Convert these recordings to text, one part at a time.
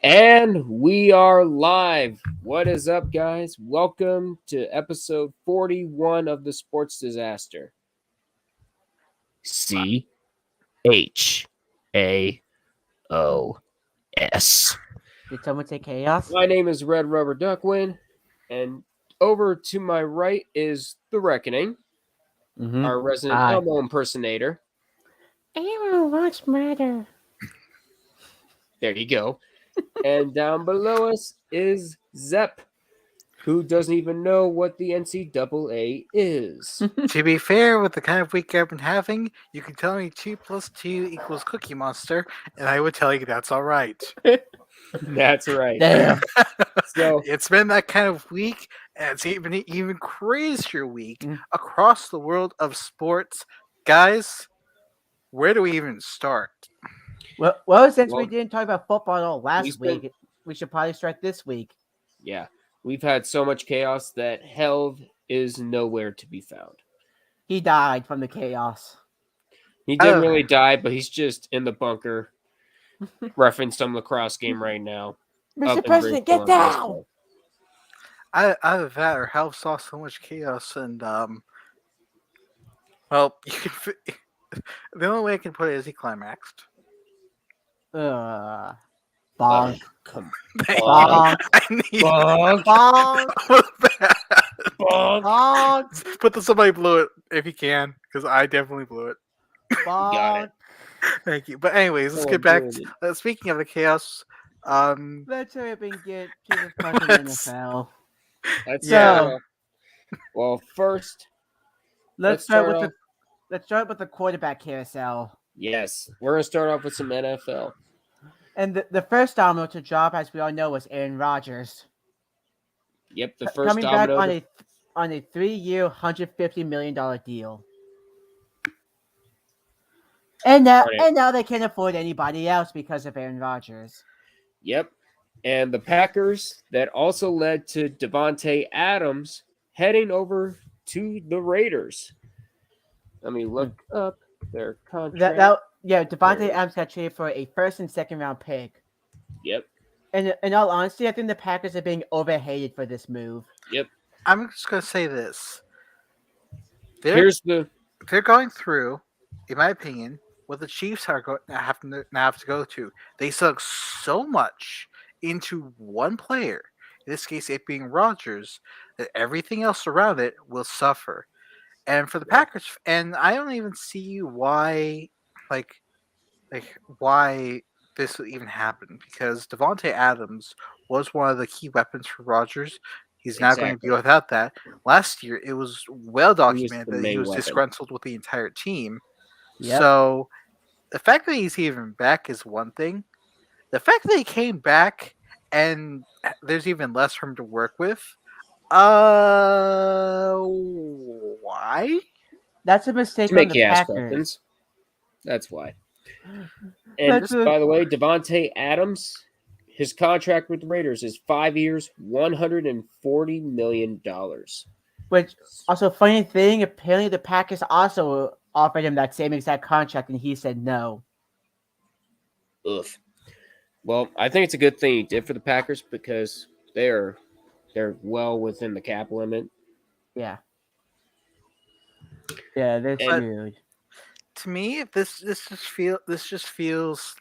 And we are live. What is up, guys? Welcome to episode 41 of the Sports Disaster. CHAOS. Did someone say chaos? My name is Red Rubber Duckwind, and over to my right is The Reckoning, our resident Hi. Elmo impersonator. Everyone wants murder. There you go. And down below us is Zep, who doesn't even know what the NCAA is. To be fair, with the kind of week I've been having, you can tell me 2 plus 2 equals Cookie Monster, and I would tell you that's all right. That's right. Damn. So It's been that kind of week, and it's even crazier week across the world of sports. Guys, where do we even start? Well, since Well, we didn't talk about football at all last been- week, we should probably start this week. yeah, we've had so much chaos that hell is nowhere to be found. He died from the chaos. He didn't Oh. really die, but he's just in the bunker, referencing some lacrosse game right now. Mr. up in President, Greenfield, get down! Ohio. Either that or Hell saw so much chaos, and, well, you can the only way I can put it is he climaxed. Bonk. Come Bonk. I need on. Bonk. that. Bonk. But somebody blew it if you can, because I definitely blew it. Got it. Thank you. But anyways, let's Someone get back. blew it. Speaking of the chaos, Let's hurry up and get to the fucking Let's- NFL. Let's Yeah. start off. Well, first, Let's start start with off- let's start with the quarterback carousel. yes, we're gonna start off with some NFL. And the first domino to drop, as we all know, was Aaron Rodgers. Yep, the first Coming back domino. on a 3-year, $150 million deal. And now they can't afford anybody else because of Aaron Rodgers. Yep. And the Packers, that also led to Devontae Adams heading over to the Raiders. Let me look up their contract. Devontae There. Adams got traded for a first and second round pick. Yep. And in all honesty, I think the Packers are being overhated for this move. Yep. I'm just gonna say this: Here's the they're going through, in my opinion, what the Chiefs are have to go to. They sunk so much into one player, in this case it being Rodgers, that everything else around it will suffer. And for the Packers, and I don't even see why, like why this would even happen, because Devontae Adams was one of the key weapons for Rodgers. He's now going to be Exactly. without that. Last year, it was well documented the that he main was weapon. disgruntled with the entire team. Yep. So the fact that he's even back is one thing. The fact that he came back and there's even less for him to work with, why? That's a mistake to on make the you ask Packers. questions. That's why. And by the way, Devontae Adams, his contract with the Raiders is 5 years, $140 million. Which also funny thing, apparently the Packers also offered him that same exact contract, and he said no. Ugh. Well, I think it's a good thing he did for the Packers because they're well within the cap limit. Yeah. Yeah, that's And- rude. To me, this just feels.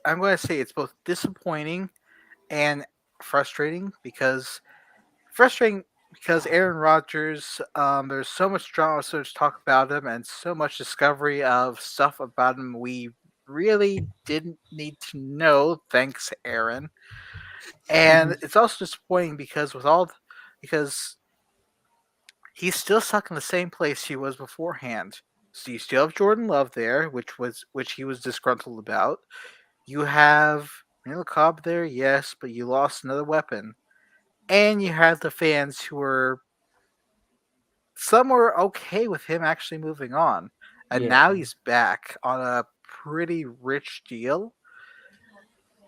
I'm going to say it's both disappointing and frustrating because Aaron Rodgers. There's so much drama, so much talk about him, and so much discovery of stuff about him we really didn't need to know. Thanks, Aaron. And it's also disappointing because because he's still stuck in the same place he was beforehand. So you still have Jordan Love there, which he was disgruntled about. You have Randall Cobb there, yes, but you lost another weapon. And you have the fans who some were okay with him actually moving on. And Yeah. now he's back on a pretty rich deal.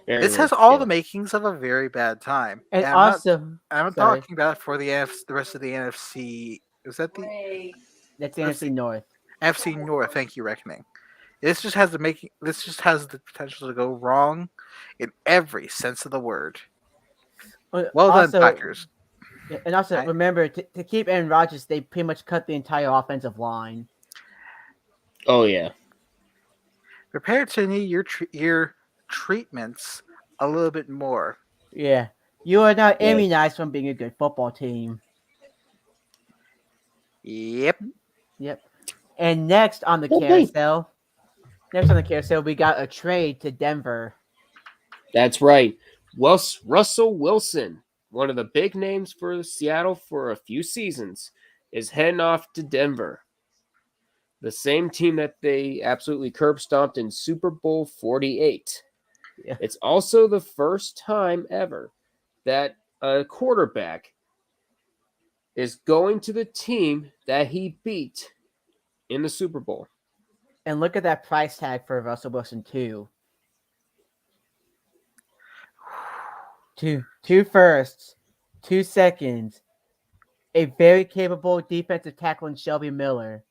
Very This has rich all deal. the makings of a very bad time. And I'm also, not sorry. talking about it for the rest of the NFC. Is that the that's the NFC North. NFC North? Thank you, Reckoning. This just has the potential to go wrong in every sense of the word. Well done, Also, Packers. and also I- remember to keep Aaron Rodgers, they pretty much cut the entire offensive line. Oh yeah. Prepare to need your treatments a little bit more. Yeah, you are not Yeah. immunized from being a good football team. Yep. Yep. And next on the carousel, we got a trade to Denver. That's right. Russell Wilson, one of the big names for Seattle for a few seasons, is heading off to Denver. The same team that they absolutely curb stomped in Super Bowl 48. Yeah. It's also the first time ever that a quarterback is going to the team that he beat in the Super Bowl. And look at that price tag for Russell Wilson too. Two firsts, 2 seconds, a very capable defensive tackle in Shelby Miller.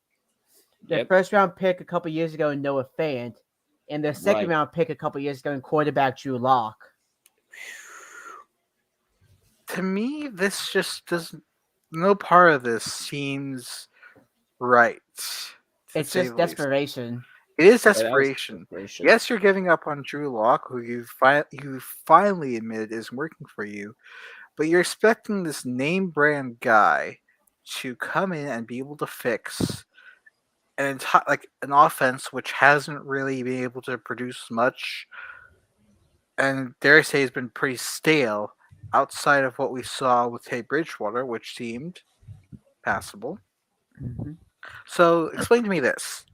The Yep. first round pick a couple years ago in Noah Fant, and the second Right. round pick a couple years ago in quarterback Drew Lock. To me, this just doesn't. No part of this seems right. To It's say just the least. desperation. It is Yeah, that was desperation. desperation. Yes, you're giving up on Drew Lock, who you finally admitted isn't working for you, but you're expecting this name brand guy to come in and be able to fix an offense which hasn't really been able to produce much, and dare I say has been pretty stale outside of what we saw with Teddy Bridgewater, which seemed passable. Mhm. So explain to me this: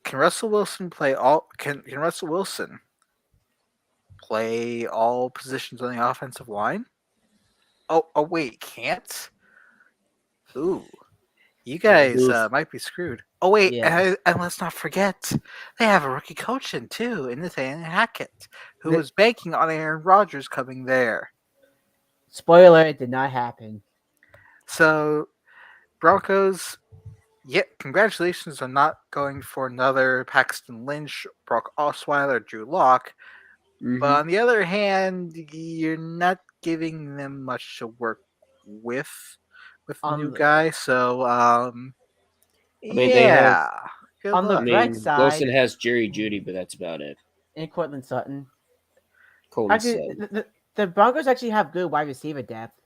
Can Russell Wilson play all? Can Russell Wilson play all positions on the offensive line? Oh wait, can't? Ooh, you guys Oof. might be screwed. Oh wait, Yeah. and let's not forget, they have a rookie coach in too, in Nathaniel Hackett, who The- was banking on Aaron Rodgers coming there. Spoiler, it did not happen. So Broncos, yeah, congratulations on not going for another Paxton Lynch, Brock Osweiler, Drew Lock. But Mhm. on the other hand, you're not giving them much to work with the new On the, guy. So, I mean, they have. yeah, good on the I luck. bright mean, Wilson side, has Jerry Judy, but that's about it. in Cortland Sutton, Colton actually, said the Broncos actually have good wide receiver depth.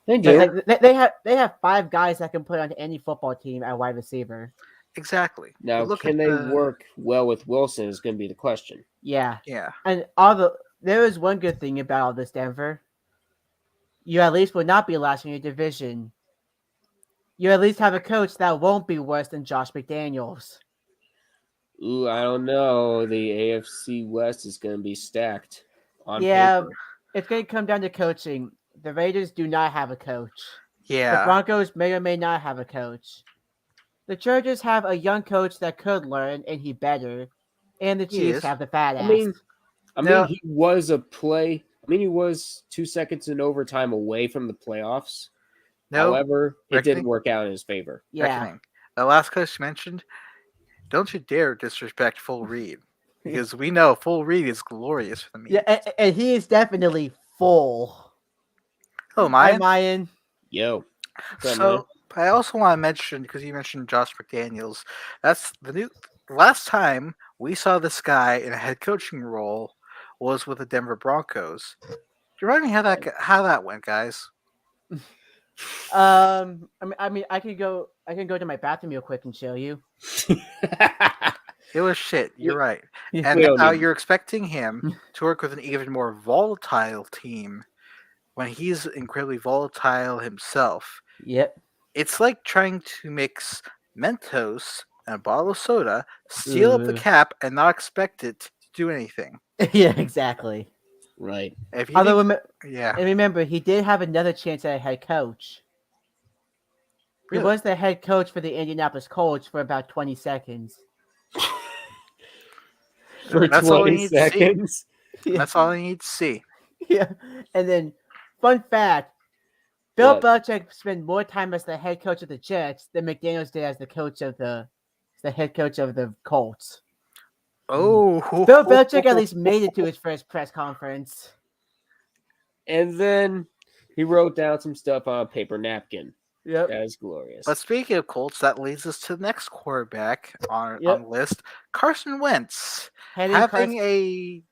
they do. They have 5 guys that can play on any football team at wide receiver. Exactly. Now, But look at can they the work well with Wilson? Is going to be the question. Yeah, yeah. and there is one good thing about all this, Denver. You at least will not be last in your division. You at least have a coach that won't be worse than Josh McDaniels. Ooh, I don't know. The AFC West is going to be stacked on Yeah, paper. it's going to come down to coaching. The Raiders do not have a coach. The Yeah. Broncos may or may not have a coach. The Chargers have a young coach that could learn, and he better. And the He Chiefs is. have the fat I ass. mean, No. he was a play. I mean, he was 2 seconds in overtime away from the playoffs. No. However, it Reckoning. didn't work out in his favor. Yeah. Reckoning. The last coach you mentioned, don't you dare disrespect Full Reed. Because we know Full Reed is glorious for the meat. Yeah, and he is definitely full. Hello, Hi, Maya. Mayan. Yo. What's up, man? So I also want to mention, because you mentioned Josh McDaniels, that's the last time we saw this guy in a head coaching role was with the Denver Broncos. Do you remind me how that went, guys? I can go to my bathroom real quick and show you. It was shit. You're right. We And don't now need- you're expecting him to work with an even more volatile team when he's incredibly volatile himself. Yep. It's like trying to mix Mentos and a bottle of soda, seal up the cap, and not expect it to do anything. Yeah, exactly. Right. If you Although, think, yeah, and remember, he did have another chance at a head coach. Really? He was the head coach for the Indianapolis Colts for about 20 seconds. For That's all we 20 need to see. seconds. that's all I need to see. Yeah. And then, fun fact, Bill What? Belichick spent more time as the head coach of the Jets than McDaniels did as the coach of the the head coach of the Colts. Oh, Bill Belichick at least made it to his first press conference. And then he wrote down some stuff on a paper napkin. Yep. That is glorious. But speaking of Colts, that leads us to the next quarterback on Yep. the list, Carson Wentz, Heading having a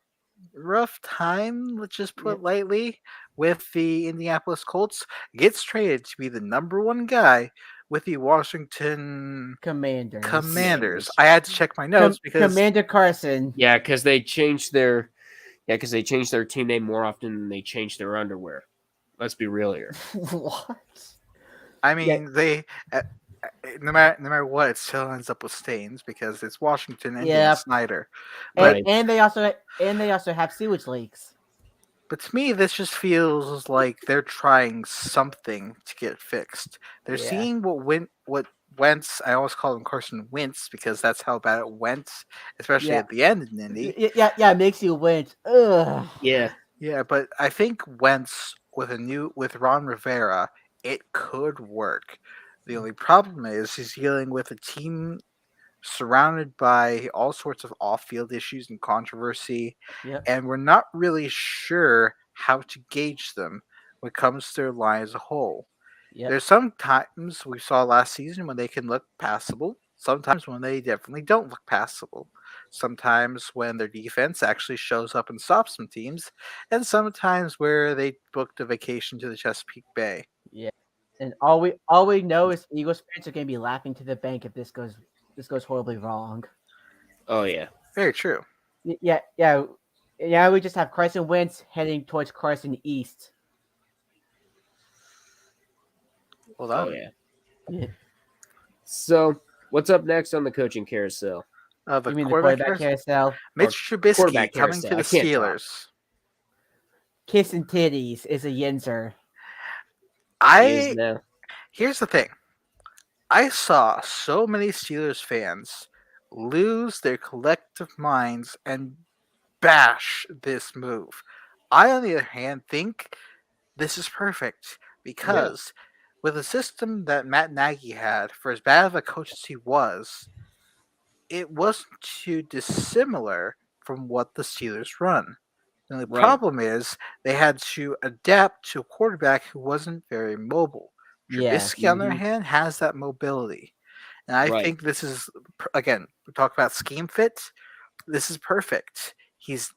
rough time, let's just put Yep. lightly, with the Indianapolis Colts, gets traded to be the number one guy with the Washington Commanders. Commanders. I had to check my notes because Commander Carson. Yeah, because they changed their team name more often than they changed their underwear. Let's be real here. What? I mean they. No matter what, it still ends up with stains because it's Washington and Dan Yep. Snyder. Right. And they also have sewage leaks. But to me, this just feels like they're trying something to get fixed. They're Yeah. seeing what Wentz. I always call him Carson Wentz because that's how bad it went, especially Yeah. at the end in Indy. Yeah, it makes you wince. Ugh. Yeah. Yeah, but I think Wentz with Ron Rivera, it could work. The only problem is he's dealing with a team surrounded by all sorts of off-field issues and controversy, Yep. and we're not really sure how to gauge them when it comes to their line as a whole. Yep. There's some times we saw last season when they can look passable, sometimes when they definitely don't look passable, sometimes when their defense actually shows up and stops some teams, and sometimes where they booked a vacation to the Chesapeake Bay. Yeah. And all we know is Eagles fans are gonna be laughing to the bank if this goes horribly wrong. Oh yeah. Very true. Yeah. We just have Carson Wentz heading towards Carson East. Well Oh done. yeah. Yeah. So what's up next on the coaching carousel? The You mean the quarterback quarterback carousel? carousel? Mitch Trubisky quarterback coming to carousel. the I can't talk. Steelers. Kissing titties is a yinzer. He is now. Here's the thing. I saw so many Steelers fans lose their collective minds and bash this move. I, on the other hand, think this is perfect because with the system that Matt Nagy had, for as bad of a coach as he was, it wasn't too dissimilar from what the Steelers run. The only Right. problem is they had to adapt to a quarterback who wasn't very mobile. Yeah. Trubisky, on the other hand, has that mobility. And I Right. think this is, again, we talk about scheme fit. This is perfect. He's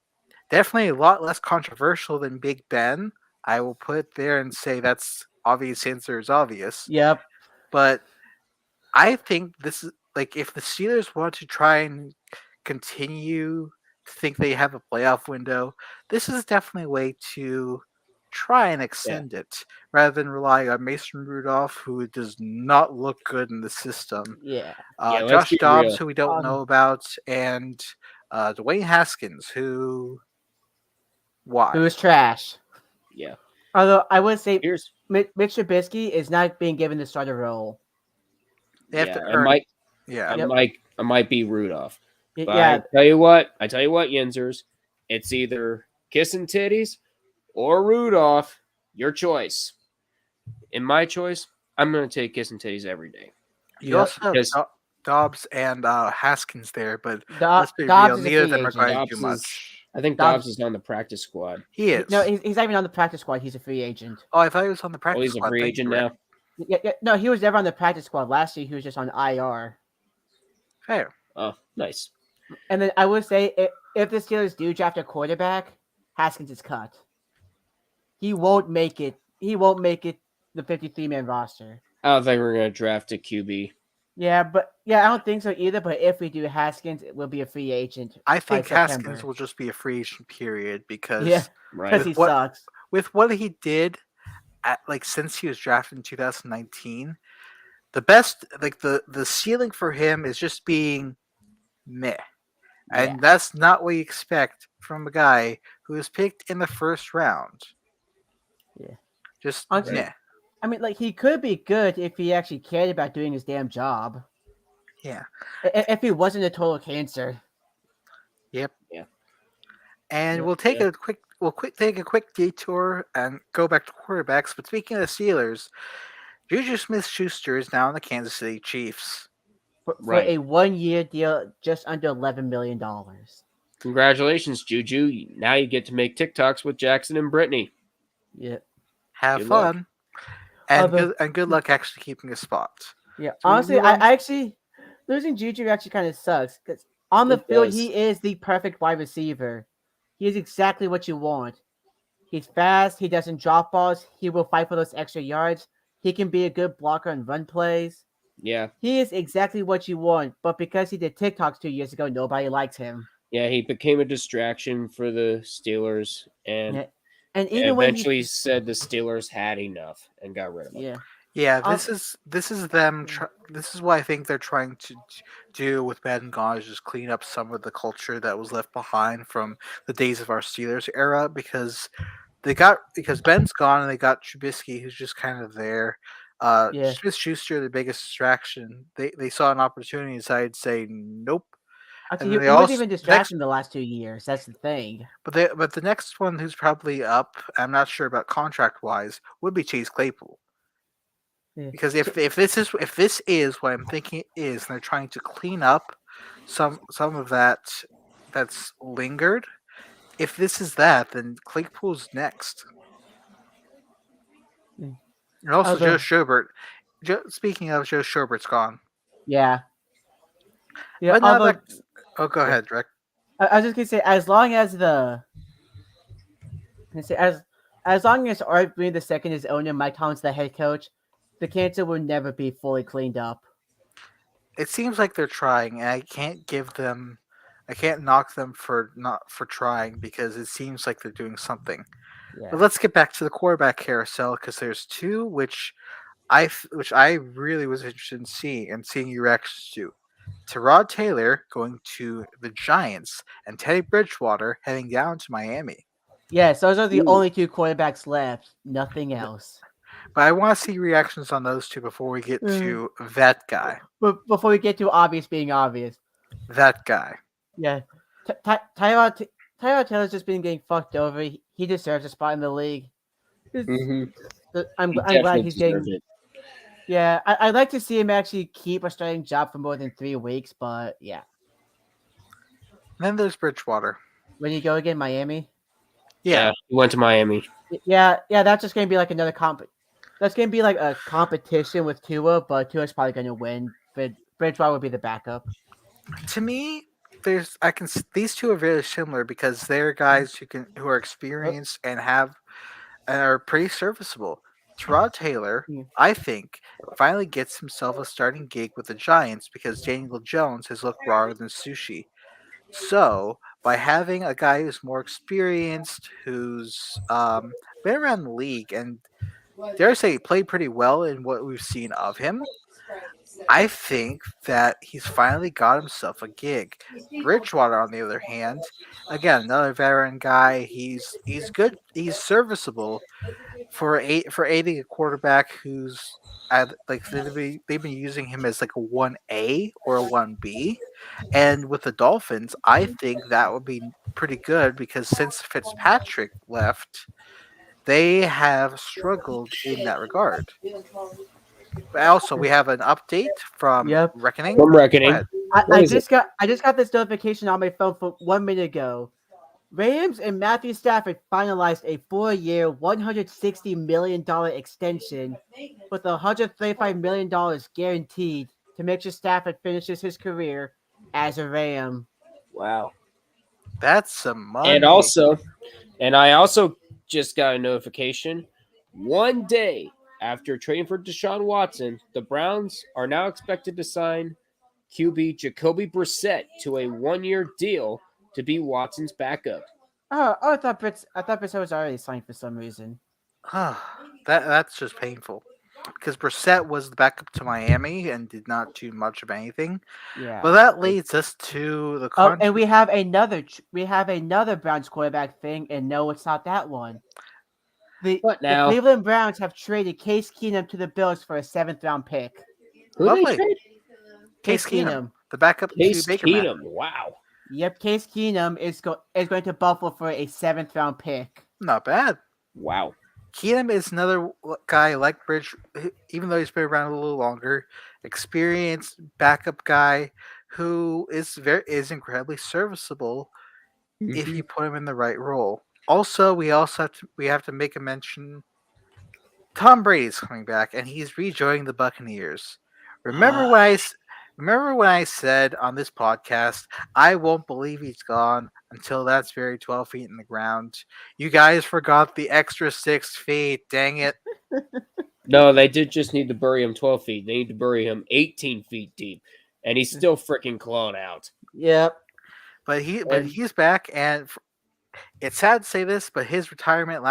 definitely a lot less controversial than Big Ben. I will put it there and say that's obvious answer is obvious. Yep. But I think this is like if the Steelers want to try and continue to think they have a playoff window, this is definitely a way to try and extend it rather than rely on Mason Rudolph, who does not look good in the system. Yeah. Yeah, let's Josh be Dobbs, real. who we don't know about, and Dwayne Haskins, who why? It was trash. Yeah. Although I would say Here's Mitch Trubisky is not being given the starter role. They have yeah. to I earn. might Yeah, Yep. I might be Rudolph. But Yeah. I tell you what, Yinzers, it's either kissing titties or Rudolph. Your choice. In my choice, I'm going to take kissing titties every day. you Yep. also have Because Dobbs and Haskins there, but Dobbs let's be is real, a neither of free them are agent. going to Dobbs do is, much. I think Dobbs- Dobbs is on the practice squad. He is. No, he's not even on the practice squad. He's a free agent. Oh, I thought he was on the Oh, practice he's a squad. free Thank agent you, Rick. now? Yeah. No, he was never on the practice squad. Last year, he was just on IR. Fair. Oh, nice. And then I would say if the Steelers do draft a quarterback, Haskins is cut. He won't make it. He won't make it the 53-man roster. I don't think we're going to draft a QB. Yeah, I don't think so either. But if we do, Haskins will be a free agent. I by think September. Haskins will just be a free agent period because Yeah, Right. because he what- sucks. with what he did since he was drafted in 2019, the best the ceiling for him is just being meh. And Yeah. that's not what you expect from a guy who was picked in the first round. Yeah. Just Honestly, meh. I mean, like he could be good if he actually cared about doing his damn job. Yeah. If he wasn't a total cancer. Yep. Yeah. And Yeah. we'll take take a quick detour and go back to quarterbacks. But speaking of the Steelers, Juju Smith-Schuster is now in the Kansas City Chiefs. for Right. a 1 year deal, just under $11 million. Congratulations, Juju. Now you get to make TikToks with Jackson and Brittany. Yeah. Have Good luck. fun and Although, good luck actually keeping a spot. yeah, Do we honestly, move on? I actually losing Juju actually kind of sucks because on the It field does. he is the perfect wide receiver. He is exactly what you want. He's fast. He doesn't drop balls. He will fight for those extra yards. He can be a good blocker and run plays. Yeah. He is exactly what you want. But because he did TikToks 2 years ago, nobody likes him. Yeah, he became a distraction for the Steelers and Yeah. And even when he, eventually said the Steelers had enough and got rid of him. yeah, Yeah, um, this is them. This is what I think they're trying to do with Ben Gone is just clean up some of the culture that was left behind from the days of our Steelers era because Ben's gone and they got Trubisky who's just kind of there. yeah. Smith Schuster, the biggest distraction. They saw an opportunity and decided to say nope. And Actually, then they he wasn't also even next, distracting the last 2 years. That's the thing. but the next one who's probably up, I'm not sure about contract wise, would be Chase Claypool. Yeah. Because if this is what I'm thinking it is, and they're trying to clean up some of that that's lingered. If this is that, then Claypool's next, Mm. and also Joe Although, Schobert. Speaking of Joe Schobert's gone, yeah, yeah. but now that Although, oh, go yeah. ahead, Rick. I was just gonna say, as long as as long as Art Green the second is owner, Mike Tomlin's the head coach, the cancer will never be fully cleaned up. It seems like they're trying, and I can't knock them for not for trying because it seems like they're doing something. But Yeah. let's get back to the quarterback carousel because there's two which I really was interested in seeing your reactions to. Tyrod Taylor going to the Giants and Teddy Bridgewater heading down to Miami. Yes, those are the Ooh. only two quarterbacks left. Nothing else. But I want to see reactions on those two before we get Mm. to that guy. But before we get to obvious being obvious, That guy. yeah, Tyrod Taylor's just been getting fucked over. He deserves a spot in the league. Mm-hmm. I'm He glad definitely he's deserved getting. it. Yeah, I'd like to see him actually keep a starting job for more than 3 weeks. But yeah, And then there's Bridgewater. when you go again, Miami. Yeah. He went to Miami. Yeah, that's just gonna be like another comp. That's gonna be like a competition with Tua, but Tua's probably gonna win. But Bridgewater will be the backup. To me, these two are very similar because they're guys who are experienced and are pretty serviceable. Terod Taylor, Yeah. I think, finally gets himself a starting gig with the Giants because Daniel Jones has looked rawer than sushi. So, by having a guy who's more experienced, who's been around the league, and dare I say played pretty well in what we've seen of him, I think that he's finally got himself a gig. Bridgewater, on the other hand, again another veteran guy. He's good. He's serviceable for aiding a quarterback who's like they've been using him as like a 1A or a 1B, and with the Dolphins, I think that would be pretty good because since Fitzpatrick left, they have struggled in that regard. But also, we have an update from Yep. Reckoning. From Go Reckoning. ahead. What is it? I just got this notification on my phone for 1 minute ago. Rams and Matthew Stafford finalized a 4-year, $160 million extension with $135 million guaranteed to make sure Stafford finishes his career as a Ram. Wow. That's some And money. I also just got a notification. One day after trading for Deshaun Watson, the Browns are now expected to sign QB Jacoby Brissett to a 1-year deal to be Watson's backup. I thought Brissett was already signed for some reason. That's just painful. Because Brissett was the backup to Miami and did not do much of anything. Yeah. But that leads us to the Oh, and we have another Browns quarterback thing, and no, it's not that one. The now? Cleveland Browns have traded Case Keenum to the Bills for a 7th-round pick. Who Lovely. they trade? Case Keenum, the backup Case to Baker Keenum. Mayfield. Wow. Yep, Case Keenum is going to Buffalo for a 7th-round pick. Not bad. Wow. Keenum is another guy like Bridge, even though he's been around a little longer, experienced backup guy who is incredibly serviceable if Mhm. you put him in the right role. Also, we have to make a mention. Tom Brady's coming back, and he's rejoining the Buccaneers. Remember when remember when I said on this podcast, I won't believe he's gone until that's buried 12 feet in the ground. You guys forgot the extra 6 feet. Dang it! No, they did just need to bury him 12 feet. They need to bury him 18 feet deep. And he's still freaking clawing out. Yep. But And he's back, and it's sad to say this, but his retirement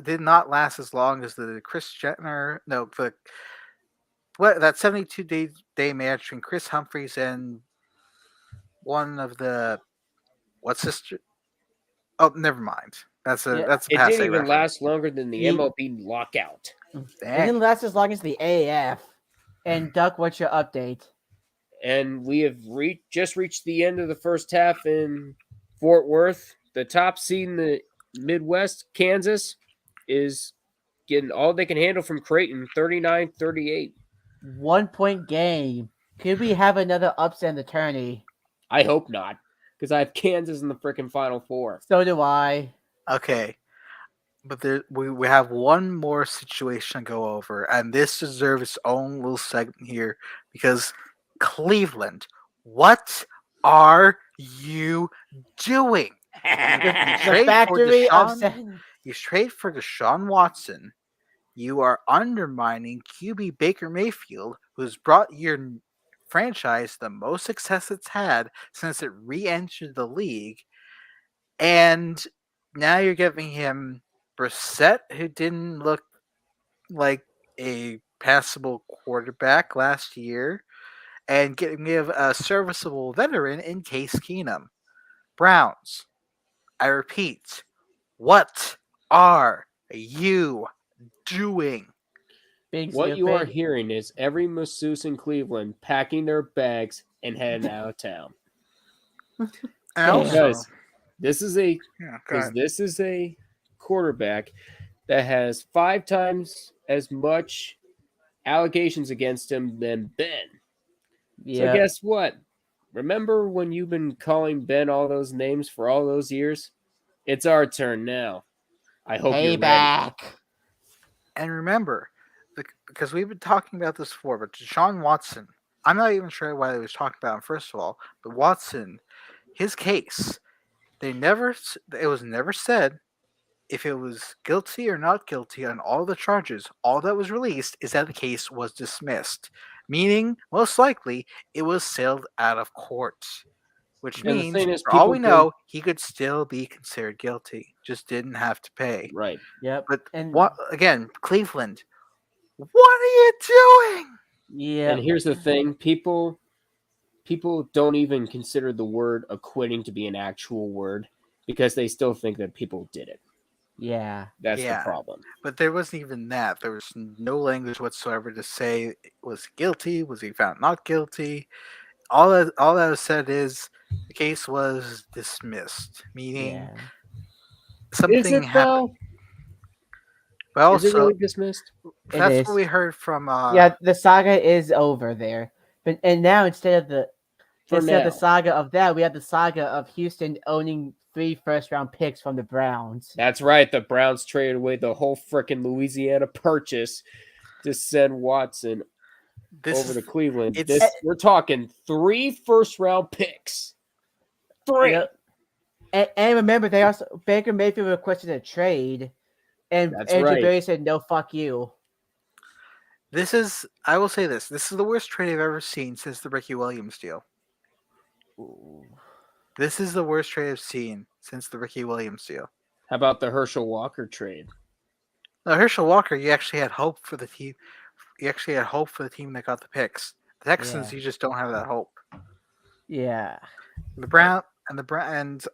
did not last as long as the Chris Jenner. No, the what that 72 day match between Chris Humphries and one of the what's sister. Oh, never mind. Yeah. That's a it didn't passe even reference. last longer than the Ye- MLB lockout. It Dang. didn't last as long as the AF. And Duck, what's your update? And we have just reached the end of the first half in Fort Worth. The top seed in the Midwest, Kansas, is getting all they can handle from Creighton, 39-38. 1 point game. Could we have another upset in the tourney? I hope not, because I have Kansas in the freaking Final Four. So do I. Okay, but we have one more situation to go over, and this deserves its own little segment here because Cleveland, what are you doing? You The trade for factory of Deshaun. You trade for Deshaun Watson. You are undermining QB Baker Mayfield, who's brought your franchise the most success it's had since it re-entered the league, and now you're giving him Brissett, who didn't look like a passable quarterback last year, and give a serviceable veteran in Case Keenum. Browns, I repeat, what are you doing? Being What you are stupid. hearing is every masseuse in Cleveland packing their bags and heading out of town. And Damn. also, Because this is a yeah, go because ahead. this is a quarterback that has 5 times as much allegations against him than Ben. So Yeah. guess what? Remember when you've been calling Ben all those names for all those years? It's our turn now. I hope you're ready. Payback. And remember, because we've been talking about this before, but Deshaun Watson, I'm not even sure why they was talking about him first of all, but Watson, his case, it was never said if it was guilty or not guilty on all the charges. All that was released is that the case was dismissed, meaning most likely it was sailed out of court, which And the means thing is, for all people we don't know, he could still be considered guilty, just didn't have to pay. right. Yep. But And what again, Cleveland? What are you doing? yeah. And here's the thing: people don't even consider the word acquitting to be an actual word because they still think that people did it. Yeah. That's the Yeah, problem. but there wasn't even that. There was no language whatsoever to say was he guilty, was he found not guilty. All that was said is the case was dismissed, meaning Yeah. Is something it happened. though? But Is it also, really dismissed? It that's what is. we heard from. Yeah, the saga is over there. But and now For instead of the now. saga of that, we have the saga of Houston owning 3 first-round picks from the Browns. That's right. The Browns traded away the whole freaking Louisiana purchase to send Watson This over is to Cleveland. it's We're talking 3 first-round picks. Three. Yep. And remember, they also Baker Mayfield requested a trade, and That's Andrew right. Berry said, "No, fuck you." this is I will say this. This is the worst trade I've ever seen since the Ricky Williams deal. This is the worst trade I've seen since the Ricky Williams deal. How about the Herschel Walker trade? Now Herschel Walker, you actually had hope for the team. You actually had hope for the team that got the picks. The Texans, Yeah. you just don't have that hope. Yeah. And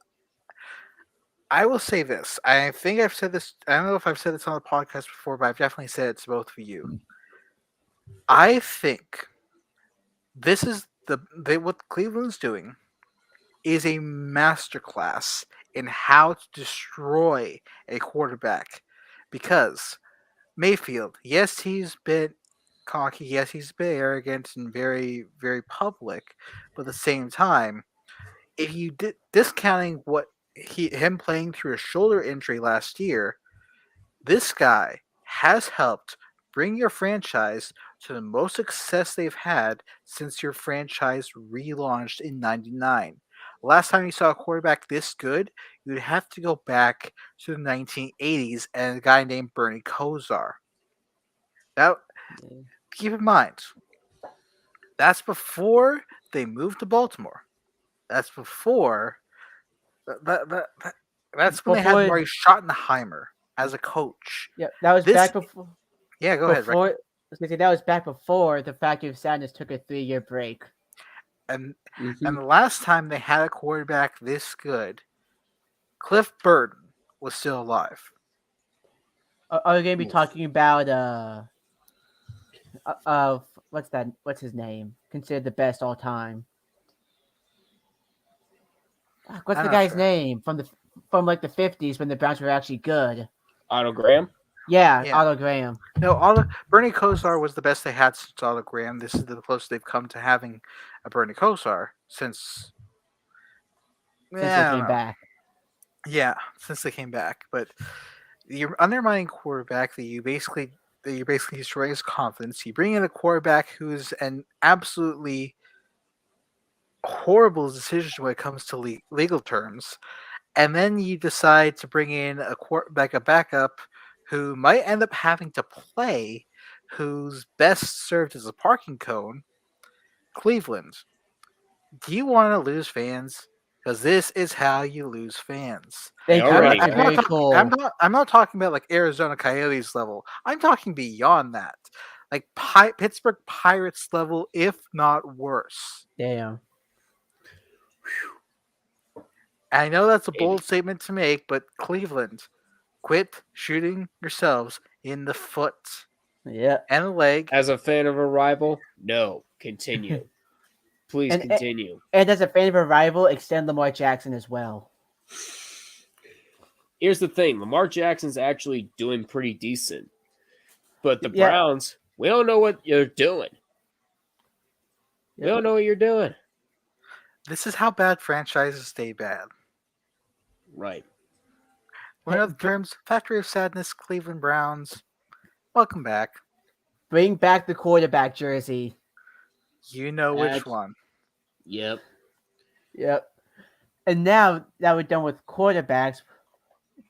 I will say this. I think I've said this. I don't know if I've said this on the podcast before, but I've definitely said it to both of you. I think this is what Cleveland's doing is a masterclass in how to destroy a quarterback, because Mayfield, yes, he's been cocky. Yes, he's a bit arrogant and very, very public. But at the same time, if you discounting what him playing through a shoulder injury last year, this guy has helped bring your franchise to the most success they've had since your franchise relaunched in '99. Last time you saw a quarterback this good, you'd have to go back to the 1980s and a guy named Bernie Kosar. Now, keep in mind, that's before they moved to Baltimore. That's before that's when they had Before, Marty Schottenheimer as a coach. yeah, that was This, back before. yeah, go ahead, Rick. Before, I was gonna say that was back before the Factory of Sadness took a 3-year break. And Mhm. and the last time they had a quarterback this good, Cliff Burton was still alive. Are we gonna be Oof. talking about what's that? What's his name? Considered the best all time. Fuck, what's I'm the not guy's sure. name from like the 50s when the Browns were actually good? Otto Graham. Yeah, Yeah. Otto Graham. No, Bernie Kosar was the best they had since Otto Graham. This is the closest they've come to having a Bernie Kosar since. Since they I don't came know. back. Yeah, since they came back. But you're undermining quarterback that you're basically destroying his confidence. You bring in a quarterback who's an absolutely horrible decision when it comes to legal terms, and then you decide to bring in a backup who might end up having to play, who's best served as a parking cone. Cleveland, do you want to lose fans? Because this is how you lose fans. They Thank you, already Richard. have. Very cool. I'm not talking about like Arizona Coyotes level. I'm talking beyond that, like Pittsburgh Pirates level, if not worse. Damn. And I know that's a Maybe. bold statement to make, but Cleveland, quit shooting yourselves in the foot Yeah. and the leg. As a fan of a rival, no. Continue. Please And continue. and as a fan of a rival, extend Lamar Jackson as well. Here's the thing: Lamar Jackson's actually doing pretty decent, but the Yeah. Browns, we don't know what you're doing. We don't know what you're doing. This is how bad franchises stay bad. Right. Or in other terms, Factory of Sadness, Cleveland Browns, welcome back. Bring back the quarterback jersey. You know which one. Yep. Yep. And now that we're done with quarterbacks,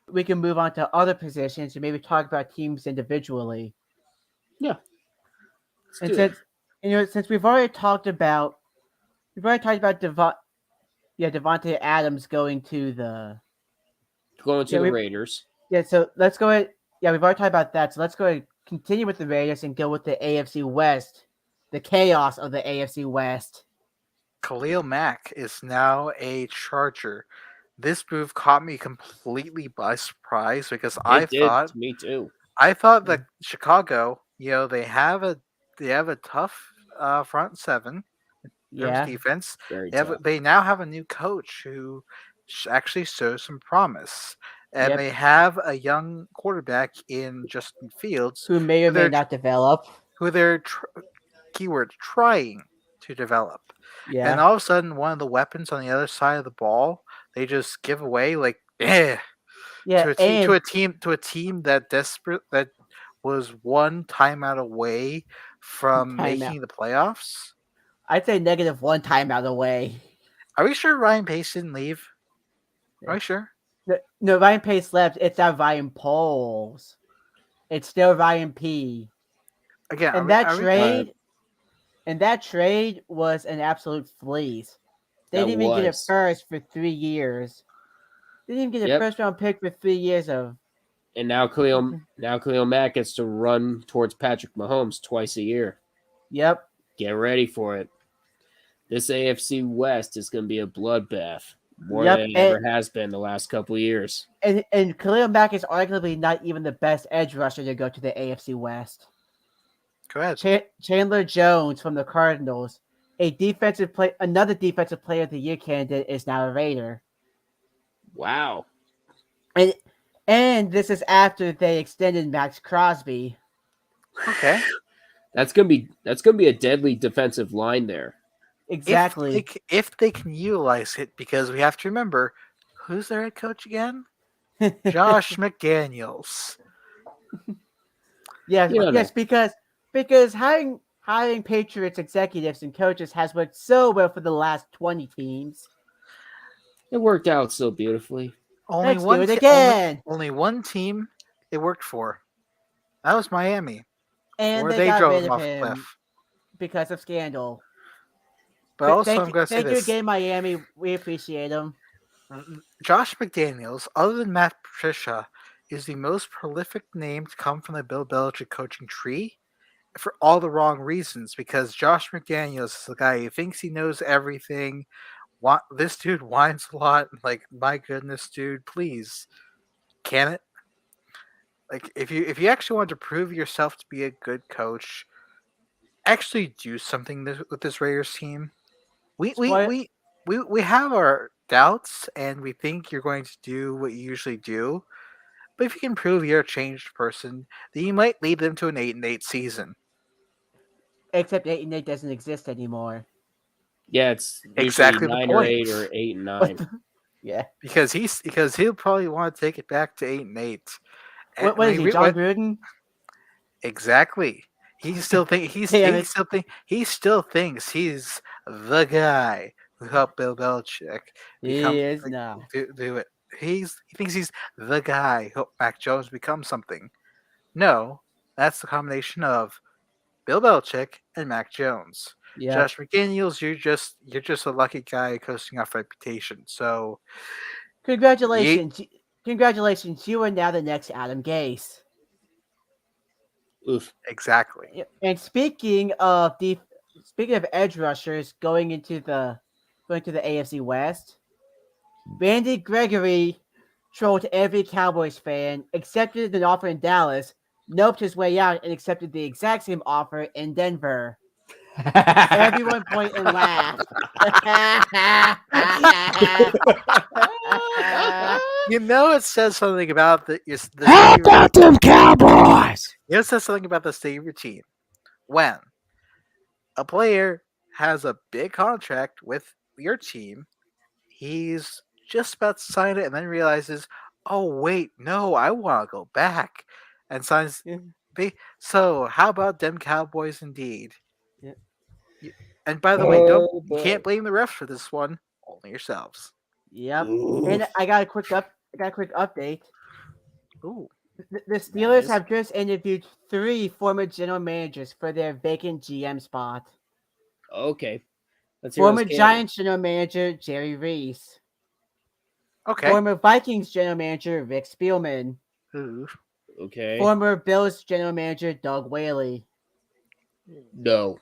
we can move on to other positions and maybe talk about teams individually. Yeah. And since we've already talked about Devontae Adams going to the the Raiders. So let's go ahead. Yeah, we've already talked about that. So let's go ahead and continue with the Raiders and go with the AFC West, the chaos of the AFC West. Khalil Mack is now a Charger. This move caught me completely by surprise because It did to me too. I thought that Chicago, they have a tough front seven in terms of Yeah, defense. Very tough. They now have a new coach who actually shows some promise, and Yep. they have a young quarterback in Justin Fields who may or may not develop. who they're keyword trying to develop. Yeah, And all of a sudden, one of the weapons on the other side of the ball, they just give away like, to a team that was one timeout away from making the playoffs. I'd say -1 timeout away. Are we sure Ryan Pace didn't leave? Are we sure? No, Ryan Pace left. It's not Ryan Poles. It's still Ryan P. Again, And that trade was an absolute fleece. They didn't even get it first for 3 years. They didn't even get a first round pick for 3 years of. And now Khalil Mack gets to run towards Patrick Mahomes twice a year. Yep. Get ready for it. This AFC West is going to be a bloodbath more than it ever has been the last couple of years. And Khalil Mack is arguably not even the best edge rusher to go to the AFC West. Go ahead. Chandler Jones from the Cardinals, another defensive player of the year candidate, is now a Raider. Wow. And this is after they extended Max Crosby. Okay. That's gonna be a deadly defensive line there. Exactly. If they can utilize it, because we have to remember who's their head coach again? Josh McDaniels. Yes, You don't know. yes, because hiring Patriots executives and coaches has worked so well for the last 20 teams. It worked out so beautifully. Only Let's do one it te- again. only one team it worked for. That was Miami, And or they they got drove rid them of off a him cliff. because of scandal. But also, I'm Thank, going to say thank you this: again, Miami. We appreciate him. Josh McDaniels, other than Matt Patricia, is the most prolific name to come from the Bill Belichick coaching tree for all the wrong reasons. Because Josh McDaniels is the guy who thinks he knows everything. This dude whines a lot. Like, my goodness, dude, please, can it? Like, if you actually want to prove yourself to be a good coach, actually do something with this Raiders team. We we Spoil- we we have our doubts, and we think you're going to do what you usually do. But if you can prove you're a changed person, then you might lead them to an 8-8 season. Except 8 and 8 doesn't exist anymore. Yeah, it's usually Exactly the 9 or point. 8 or 8 and What 9. the- yeah. Because he'll probably want to take it back to 8-8. And What is he, John what Gruden? exactly? Damn it. He still thinks he's the guy who helped Bill Belichick He become is like not. do it. He thinks he's the guy who helped Mac Jones become something. No, that's the combination of Bill Belichick and Mac Jones. Yep. Josh McDaniels, you're just a lucky guy coasting off reputation. So Congratulations. Congratulations. You are now the next Adam Gase. Oof. exactly. Yeah, and speaking of edge rushers going to the AFC West, Randy Gregory trolled every Cowboys fan, accepted an offer in Dallas, noped his way out, and accepted the exact same offer in Denver. Everyone point and laugh. You know it says something about the How city. about them Cowboys? You know it says something about the city routine when a player has a big contract with your team. He's just about to sign it and then realizes, oh wait, no, I want to go back, and signs. Yeah, So how about them Cowboys indeed? yeah. Y- And by the way, don't Oh you can't boy. blame the refs for this one, only yourselves. Yep. And Oof. I got a quick update. Ooh, The Steelers Nice. have just interviewed 3 former general managers for their vacant GM spot. Okay. Let's hear those Former candidates. Giants general manager Jerry Reese. okay. Former Vikings general manager Rick Spielman. Ooh. Okay. Former Bills general manager Doug Whaley. No.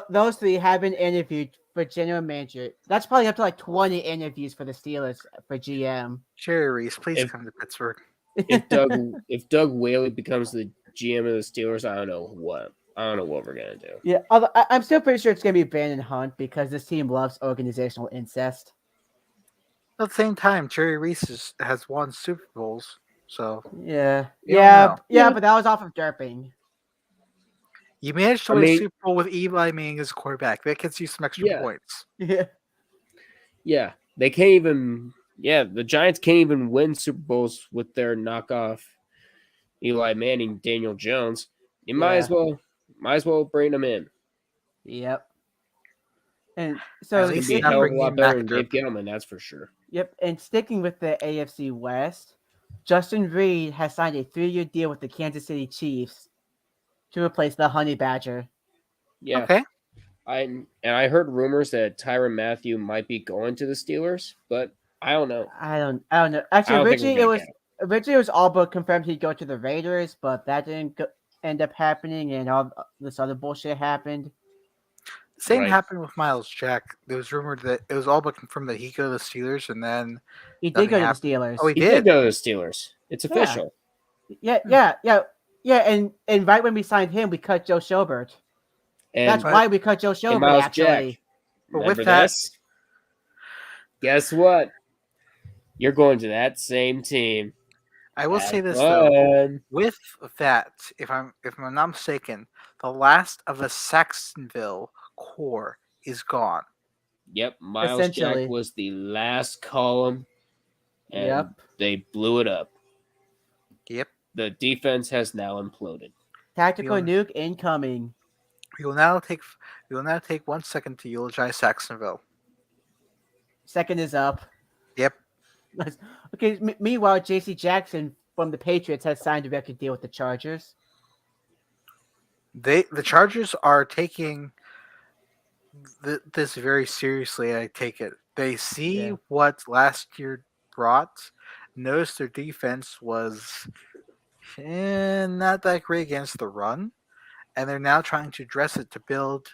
Those 3 have been interviewed for general manager. That's probably up to like 20 interviews for the Steelers for GM. Jerry Reese, please If come to Pittsburgh. if Doug Whaley becomes the GM of the Steelers, I don't know what. I don't know what we're gonna do. Yeah, although I'm still pretty sure it's gonna be Brandon Hunt because this team loves organizational incest. At the same time, Jerry Reese has won Super Bowls, so Yeah, you don't know. yeah, but that was off of derping. You managed to I win a mean, Super Bowl with Eli Manning as quarterback. That gets you some extra yeah, points. Yeah, yeah. They can't even. Yeah, the Giants can't even win Super Bowls with their knockoff Eli Manning, Daniel Jones. You yeah, might as well bring them in. yep. And At It's so gonna least be he's a not hell sticking, of a bringing lot in better than McAdoo. Dave Gettleman, that's for sure. yep, and sticking with the AFC West, Justin Reed has signed a 3-year deal with the Kansas City Chiefs to replace the Honey Badger. Yeah, Okay, I heard rumors that Tyron Matthew might be going to the Steelers, but I don't know. I don't know. I Actually, don't think we're gonna get him. originally it was all but confirmed he'd go to the Raiders, but that didn't end up happening, and all this other bullshit happened. same Right. happened with Miles Jack. There was rumored that it was all but confirmed that he go to the Steelers, and then He did nothing go to the happened. Oh, Steelers. he He did did. go to the Steelers. It's Yeah, official. Hmm. yeah. And right when we signed him, we cut Joe Schobert. That's And But why we cut Joe and Schobert. Miles Jack. Actually, with Remember that, this? Guess what? You're going to that same team. I will Have say this though. fun. With that, if I'm not mistaken, the last of the Saxonville core is gone. Yep, Miles Jack Essentially. was the last column, and Yep. they blew it up. Yep. The defense has now imploded. We Tactical will, nuke incoming. we will now take 1 second to eulogize Saxonville. Second is up. Yep. Okay. Meanwhile, J.C. Jackson from the Patriots has signed a record deal with the Chargers. The Chargers are taking this very seriously. I take it. They see Yeah. what last year brought. Notice their defense was not that great against the run, and they're now trying to address it to build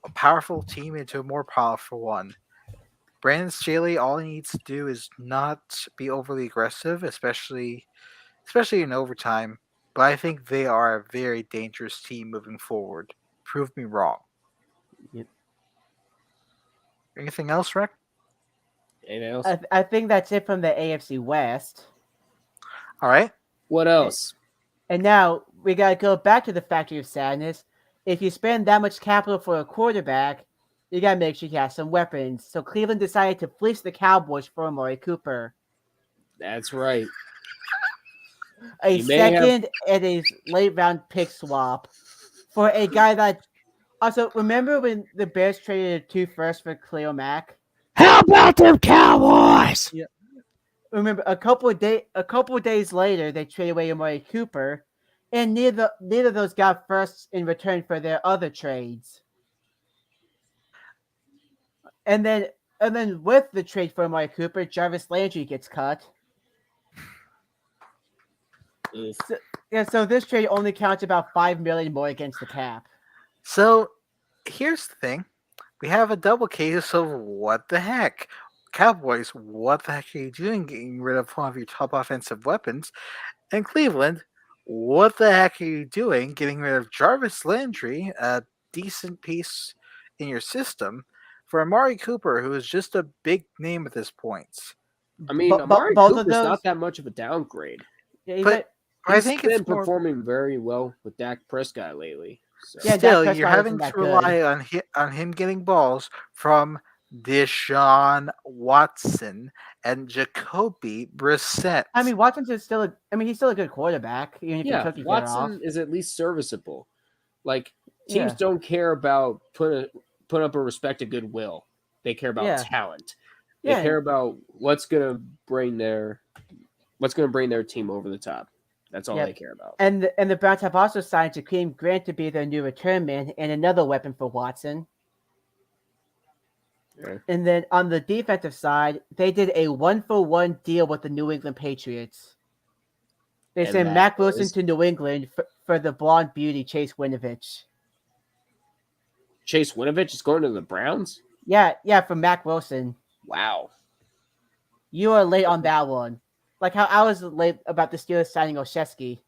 a powerful team into a more powerful one. Brandon Staley, all he needs to do is not be overly aggressive, especially in overtime. But I think they are a very dangerous team moving forward. Prove me wrong. Yep. Anything else, Rick? Anything else? I think that's it from the AFC West. All right. What else? And now we gotta go back to the factory of sadness. If you spend that much capital for a quarterback, you gotta make sure you have some weapons. So Cleveland decided to fleece the Cowboys for Amari Cooper. That's right. A You may have- second and a late round pick swap for a guy that also remember when the Bears traded 2 firsts for Khalil Mack? How about them Cowboys? Remember a couple of days later they traded away Amari Cooper, and neither of those got firsts in return for their other trades. And then with the trade for Amari Cooper, Jarvis Landry gets cut. Oof. So this trade only counts about $5 million more against the cap. So here's the thing. We have a double case of what the heck. Cowboys, what the heck are you doing getting rid of one of your top offensive weapons? And Cleveland, what the heck are you doing getting rid of Jarvis Landry, a decent piece in your system, for Amari Cooper, who is just a big name at this point? I mean, Amari both Cooper's of those, not that much of a downgrade. yeah, But I He's think been it's more. performing very well with Dak Prescott lately. So. Yeah, Dak Still, Prescott you're isn't having that to rely on him getting balls from Deshaun Watson and Jacoby Brissett. I mean, Watson's is still he's still a good quarterback, even if he Yeah, took a year off. Watson is at least serviceable. Like teams Yeah. don't care about put up a respect of goodwill. They care about Yeah. talent. They Yeah. care about what's gonna bring their team over the top. That's all Yep. they care about. And the Browns have also signed Jakeem Grant to be their new return man and another weapon for Watson. Okay. And then on the defensive side, they did a 1-for-1 deal with the New England Patriots. They And sent that Mac Wilson was- to New England for the blonde beauty Chase Winovich. Chase Winovich is going to the Browns? Yeah, for Mac Wilson. Wow. You are late on that one. Like how I was late about the Steelers signing Olszewski.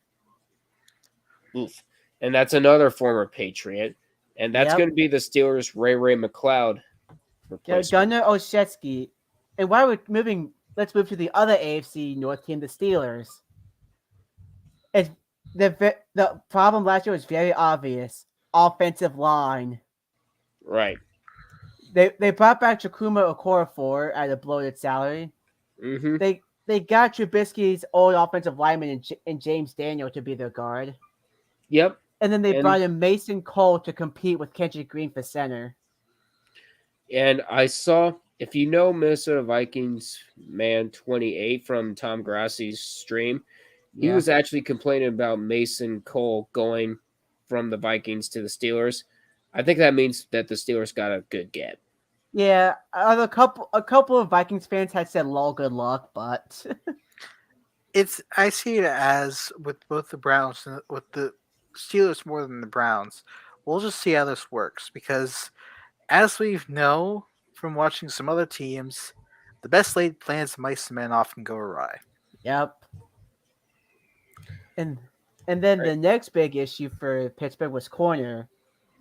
Oof. And that's another former Patriot. And that's Yep. going to be the Steelers' Ray McLeod Yeah, replacement. Gunnar Olszewski. And while we're moving, let's move to the other AFC North team, the Steelers. It's the problem last year was very obvious. Offensive line. Right. They brought back Chakuma Okorafor at a bloated salary. Mm-hmm. They got Trubisky's old offensive lineman and James Daniel to be their guard. Yep. And then they And- brought in Mason Cole to compete with Kendrick Green for center. And I saw, if you know Minnesota Vikings Man 28 from Tom Grassi's stream, he Yeah. was actually complaining about Mason Cole going from the Vikings to the Steelers. I think that means that the Steelers got a good get. Yeah, a couple of Vikings fans had said "lol, good luck," but I see it as with both the Browns and with the Steelers more than the Browns. We'll just see how this works because, as we know from watching some other teams, the best laid plans of mice and men often go awry. yep. And then the next big issue for Pittsburgh was corner,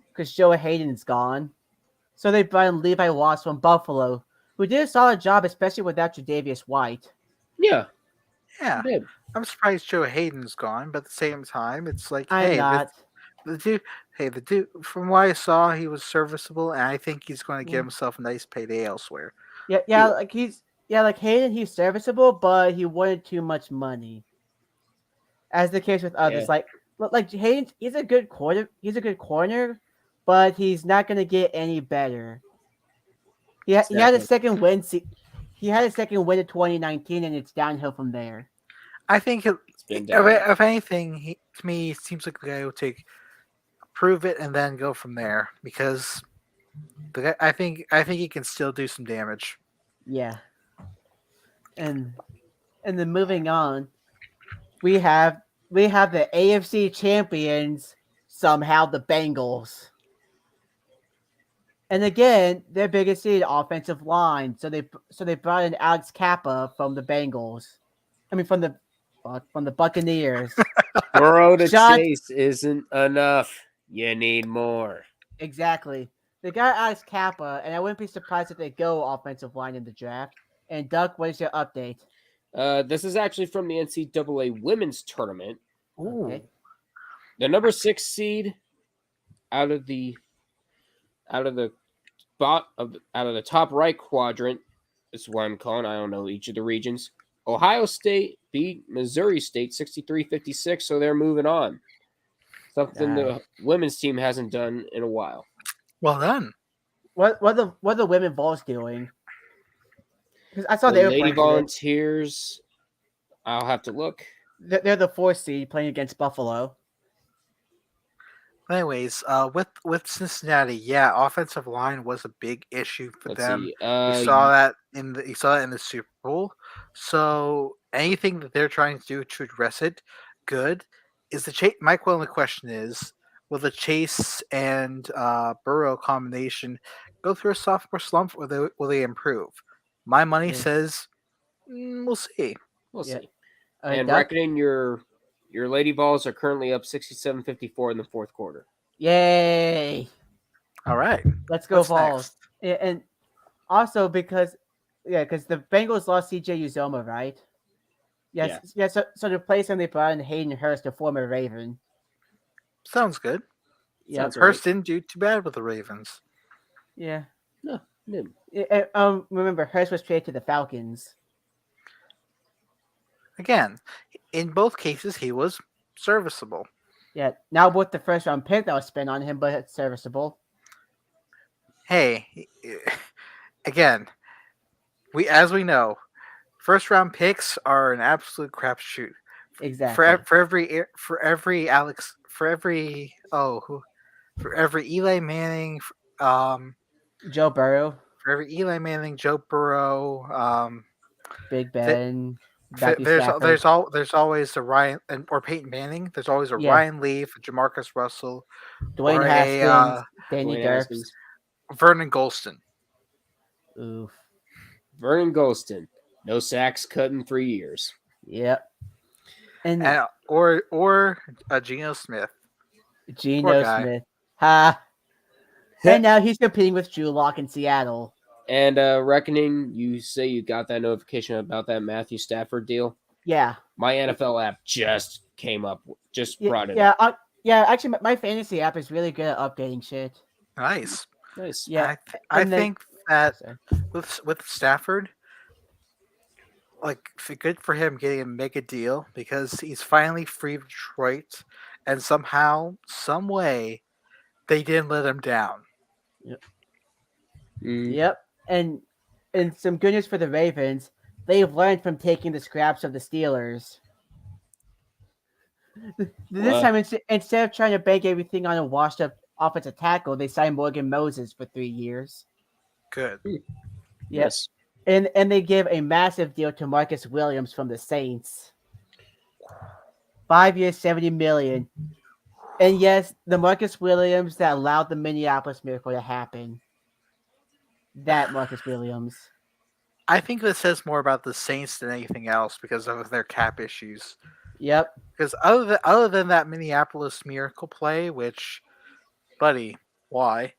because Joe Hayden's gone. So they brought in Levi Watts from Buffalo, who did a solid job, especially without Tre'Davious White. Yeah, Yeah, he did. I'm surprised Joe Hayden's gone, but at the same time, it's like, I'm hey, not. The dude, hey, the dude. From what I saw, he was serviceable, and I think he's going to get Yeah, himself a nice payday elsewhere. yeah, like like Hayden, he's serviceable, but he wanted too much money. As the case with Yeah, others, like Hayden, he's a good corner. He's a good corner, but he's not gonna get any better. He had a exactly. second win. He had a second win in 2019, and it's downhill from there. I think, It's been downhill. if anything, to me, he seems like the guy who take prove it and then go from there because the guy, I think he can still do some damage. Yeah, and and then moving on, we have we have the AFC champions, somehow the Bengals. And again, their biggest need offensive line, so they brought in Alex Kappa from the Bengals. I mean from the Buccaneers. Burrow to Shot chase isn't enough. You need more. exactly. They got Alex Kappa, and I wouldn't be surprised if they go offensive line in the draft. And Duck, what is your update? This is actually from the NCAA women's tournament. Okay. Ooh, The number 6 seed out of the out of the out of the top right quadrant is what I'm calling. I don't know each of the regions. Ohio State beat Missouri State 63-56, so they're moving on. Something Nice. the women's team hasn't done in a while. well done. What are the women Vols doing? Because I saw The they were Lady playing today. Volunteers, I'll have to look. They're the 4th seed playing against Buffalo. Anyways, with Cincinnati, yeah, offensive line was a big issue for Let's them. see. You saw that in the Super Bowl. So anything that they're trying to do to address it, good. Is the Chase? My only question is, will the Chase and Burrow combination go through a sophomore slump, or will they improve? My money Yeah. says we'll see. We'll Yeah. see. And Duck? reckoning your Lady Vols are currently up 67-54 in the fourth quarter. Yay! All right, Let's go what's Vols. next? Yeah, and also because the Bengals lost CJ Uzoma, right? Yes, yeah. So to replace him, they brought in Hayden Hurst, a former Raven. Sounds good. Yep. Sounds right. Hurst didn't do too bad with the Ravens. Yeah. No, no. Remember Hurst was traded to the Falcons. Again, in both cases, he was serviceable. Yeah. Now with the first round pick that was spent on him, but it's serviceable. Hey, again, as we know, first round picks are an absolute crapshoot. Exactly. For every Eli Manning, um, Joe Burrow, for every Eli Manning, Joe Burrow, Big th- Ben, Matthew Stafford. there's always a Ryan or Peyton Manning. There's always a Yeah. Ryan Leaf, Jamarcus Russell, Dwayne or Haskins, Danny Dwayne Dirks. Haskins. Vernon Golston. Oof. Vernon Golston. No sacks cut in 3 years. Yep. And Or Geno Smith. Poor Geno guy. Smith. Ha. And now he's competing with Drew Lock in Seattle. And reckoning, you say you got that notification about that Matthew Stafford deal? Yeah. My NFL app just came up, brought it Yeah. up. Actually, my fantasy app is really good at updating shit. Nice. Nice. Yeah. I and then- think that Sorry. with Stafford, like good for him getting a mega deal because he's finally free of Detroit, and somehow, some way, they didn't let him down. Mm. Yep. And some good news for the Ravens. They've learned from taking the scraps of the Steelers. This Well- time, instead of trying to bank everything on a washed-up offensive tackle, they signed Morgan Moses for 3 years. Good. Yes. And they give a massive deal to Marcus Williams from the Saints. 5 years, $70 million. And yes, the Marcus Williams that allowed the Minneapolis Miracle to happen. That Marcus Williams. I think this says more about the Saints than anything else because of their cap issues. Yep. Because other than that Minneapolis Miracle play, which, buddy, why?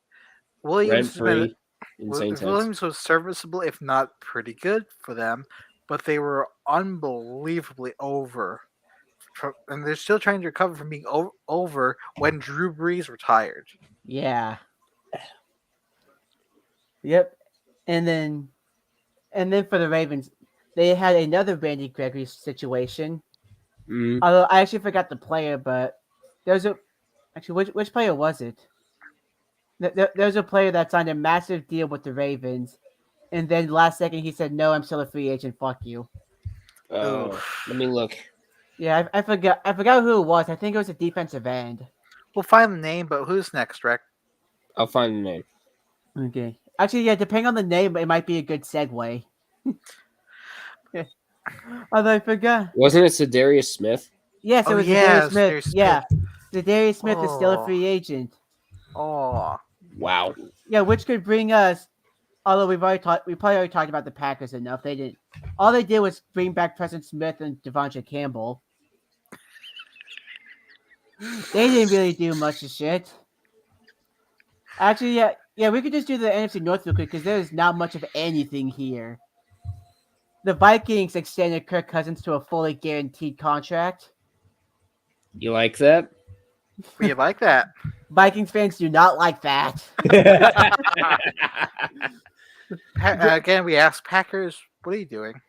Rent free in Saints heads. Williams was serviceable, if not pretty good for them, but they were unbelievably over and they're still trying to recover from being over when Drew Brees retired. Yeah. Yep. And then for the Ravens, they had another Randy Gregory situation. Mm. Although I actually forgot the player, but there's a actually which player was it? There's a player that signed a massive deal with the Ravens, and then last second he said, "No, I'm still a free agent. Fuck you." Ooh. Let me look. Yeah, I forgot. I forgot who it was. I think it was a defensive end. We'll find the name, but who's next, Rick? I'll find the name. Okay. Actually, yeah, depending on the name, it might be a good segue. Yeah. Although I forgot. Wasn't it Sedarius Smith? Yes, it Oh was Zadarius yeah, Smith. Terry Yeah, Smith. Zadarius Smith is still a Oh, free agent. oh. Wow. Yeah, which could bring us. Although we probably already talked about the Packers enough. They didn't. All they did was bring back Preston Smith and Devontae Campbell. They didn't really do much of shit. Actually, yeah, we could just do the NFC North real quick because there's not much of anything here. The Vikings extended Kirk Cousins to a fully guaranteed contract. You like that? We like that. Vikings fans do not like that. Again, we asked Packers, "What are you doing?"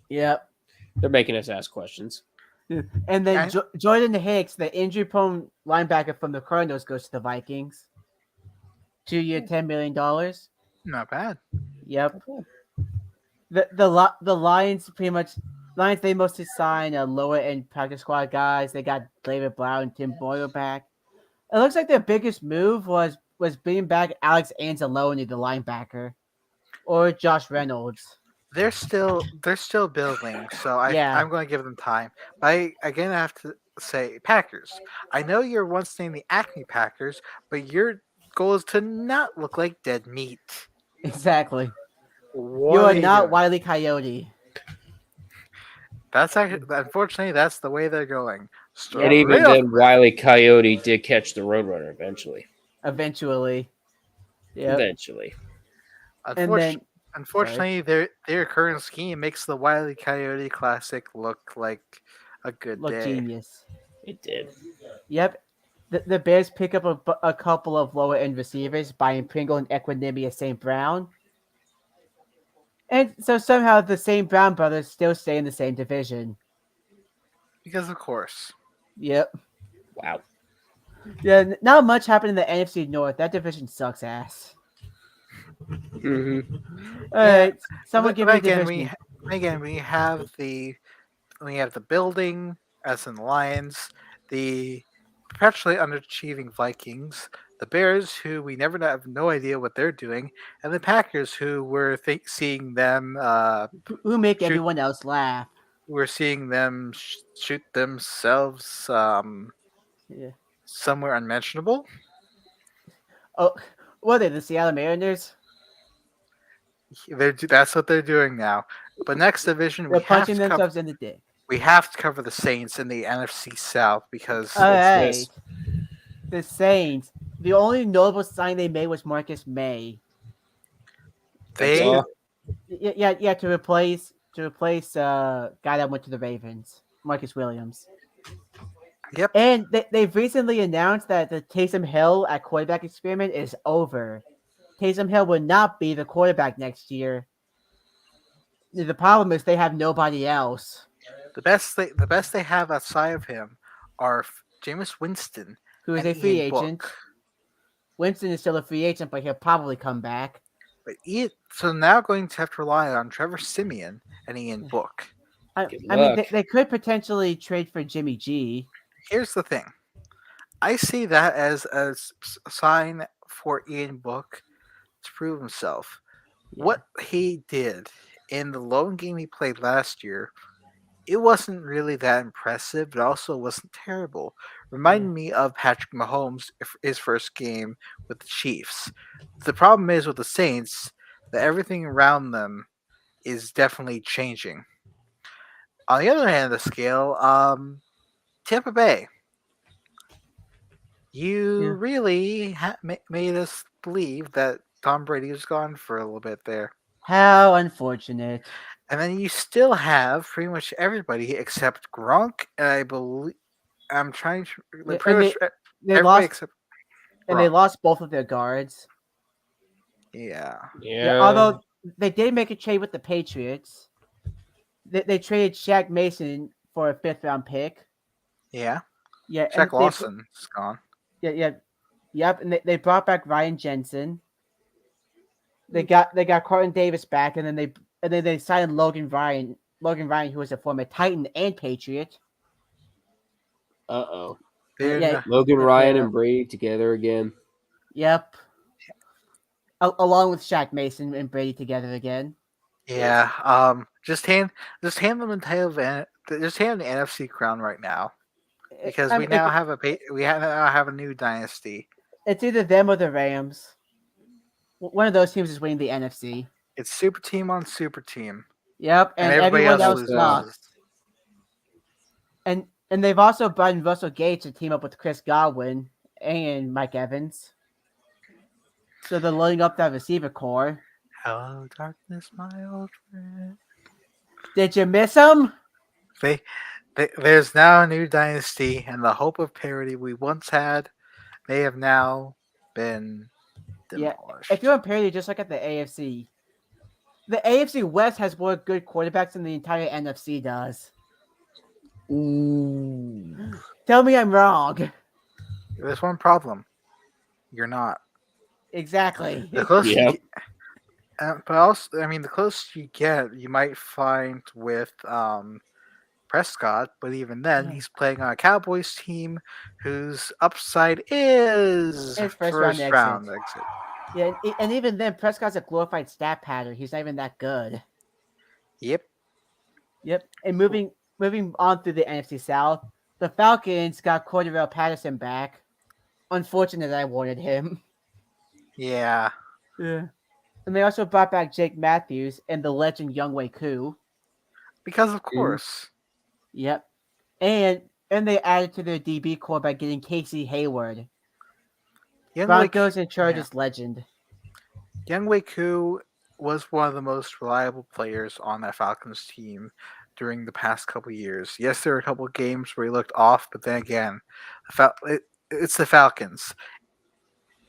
Yep. They're making us ask questions. And then And- Jordan Hicks, the injury-prone linebacker from the Cardinals, goes to the Vikings. 2-year, $10 million. Not bad. Yep. The Lions pretty much they mostly sign lower end practice squad guys. They got David Blau and Tim Boyle back. It looks like their biggest move was bringing back Alex Anzalone, the linebacker, or Josh Reynolds. They're still building, so Yeah. I'm going to give them time. But I have to say, Packers. I know you're once named the Acme Packers, but your goal is to not look like dead meat. Exactly. What You are you not doing? Wile E. Coyote. That's actually, unfortunately, that's the way they're going. Yep. And even Real then, Wiley Coyote did catch the Roadrunner eventually. Eventually. Yep. Eventually. And then Unfortunately, their current scheme makes the Wile E. Coyote Classic look like a good look day. genius. It did. Yep. The Bears pick up a couple of lower end receivers, buying Pringle and Equinemius St. Brown. And so somehow the St. Brown brothers still stay in the same division. Because of course. Yep. Wow. Yeah, not much happened in the NFC North. That division sucks ass. Mm-hmm. All right, someone give me a division. Again, we have the building, as in the Lions, the perpetually underachieving Vikings, the Bears, who we never have no idea what they're doing, and the Packers, who seeing them Who make shoot- everyone else laugh. we're seeing them shoot themselves Yeah. somewhere unmentionable. Oh, what are they, the Seattle Mariners? That's what they're doing now. But next division, They're punching themselves in the dick. we have to cover the Saints in the NFC South because All right. this? The Saints. The only notable sign they made was Marcus May. That's they all. Yeah, to replace guy that went to the Ravens, Marcus Williams. Yep. And they've recently announced that the Taysom Hill at quarterback experiment is over. Taysom Hill will not be the quarterback next year. The problem is they have nobody else. the best they have outside of him are Jameis Winston, Who is and a free Ian agent. Book. Winston is still a free agent, but he'll probably come back. But so now going to have to rely on Trevor Simeon and Ian Book. I Good mean, luck. they could potentially trade for Jimmy G. Here's the thing. I see that as a sign for Ian Book to prove himself. What he did in the lone game he played last year, it wasn't really that impressive, but also wasn't terrible. Reminded me of Patrick Mahomes' his first game with the Chiefs. The problem is with the Saints that everything around them is definitely changing. On the other hand of the scale, Tampa Bay. You really made us believe that Tom Brady was gone for a little bit there. How unfortunate. And then you still have pretty much everybody except Gronk, and I believe I'm trying to Yeah, like, pretty much they everybody lost except and they Gronk. lost both of their guards. Yeah, Yeah, Yeah. although they did make a trade with the Patriots. They traded Shaq Mason for a fifth round pick. yeah. Yeah, and Shaq Lawson's gone. yeah, yep, and they brought back Ryan Jensen. They got Carlton Davis back, and then they signed Logan Ryan, who was a former Titan and Patriot. Uh-oh. Yeah, They're Logan Ryan yeah, and Brady together again. yep. Along with Shaq Mason and Brady together again. yeah. Just hand them the title of just hand them the NFC crown right now because I we mean, now have now have a new dynasty. it's either them or the Rams. One of those teams is winning the NFC. It's super team on super team, Yep, and and everybody everyone else else So, not. loses. And they've also brought in Russell Gage to team up with Chris Godwin and Mike Evans. So they're loading up that receiver core. Hello, darkness, my old friend. Did you miss him? They, there's now a new dynasty, and the hope of parity we once had, they have now been Yeah. If demolished. you're on parity, just look at the AFC. The AFC West has more good quarterbacks than the entire NFC does. ooh. Tell me I'm wrong. There's one problem: you're not. The Exactly. closer you Yep. get, but also, I mean, the closer you get, you might find with Prescott, but even then, he's playing on a Cowboys team whose upside is His first round first exit. round exit. Yeah, and even then, Prescott's a glorified stat pattern. He's not even that good. Yep. Yep. And moving on through the NFC South, the Falcons got Cordero Patterson back. Unfortunate I wanted him. Yeah. Yeah. And they also brought back Jake Matthews and the legend Youngwei Koo. Because of Mhm. course. Yep. And they added to their DB core by getting Casey Hayward, Young Wei, Broncos and yeah. Chargers legend. Young Wei Koo was one of the most reliable players on that Falcons team during the past couple years. Yes, there were a couple of games where he looked off, but then again, it's the Falcons.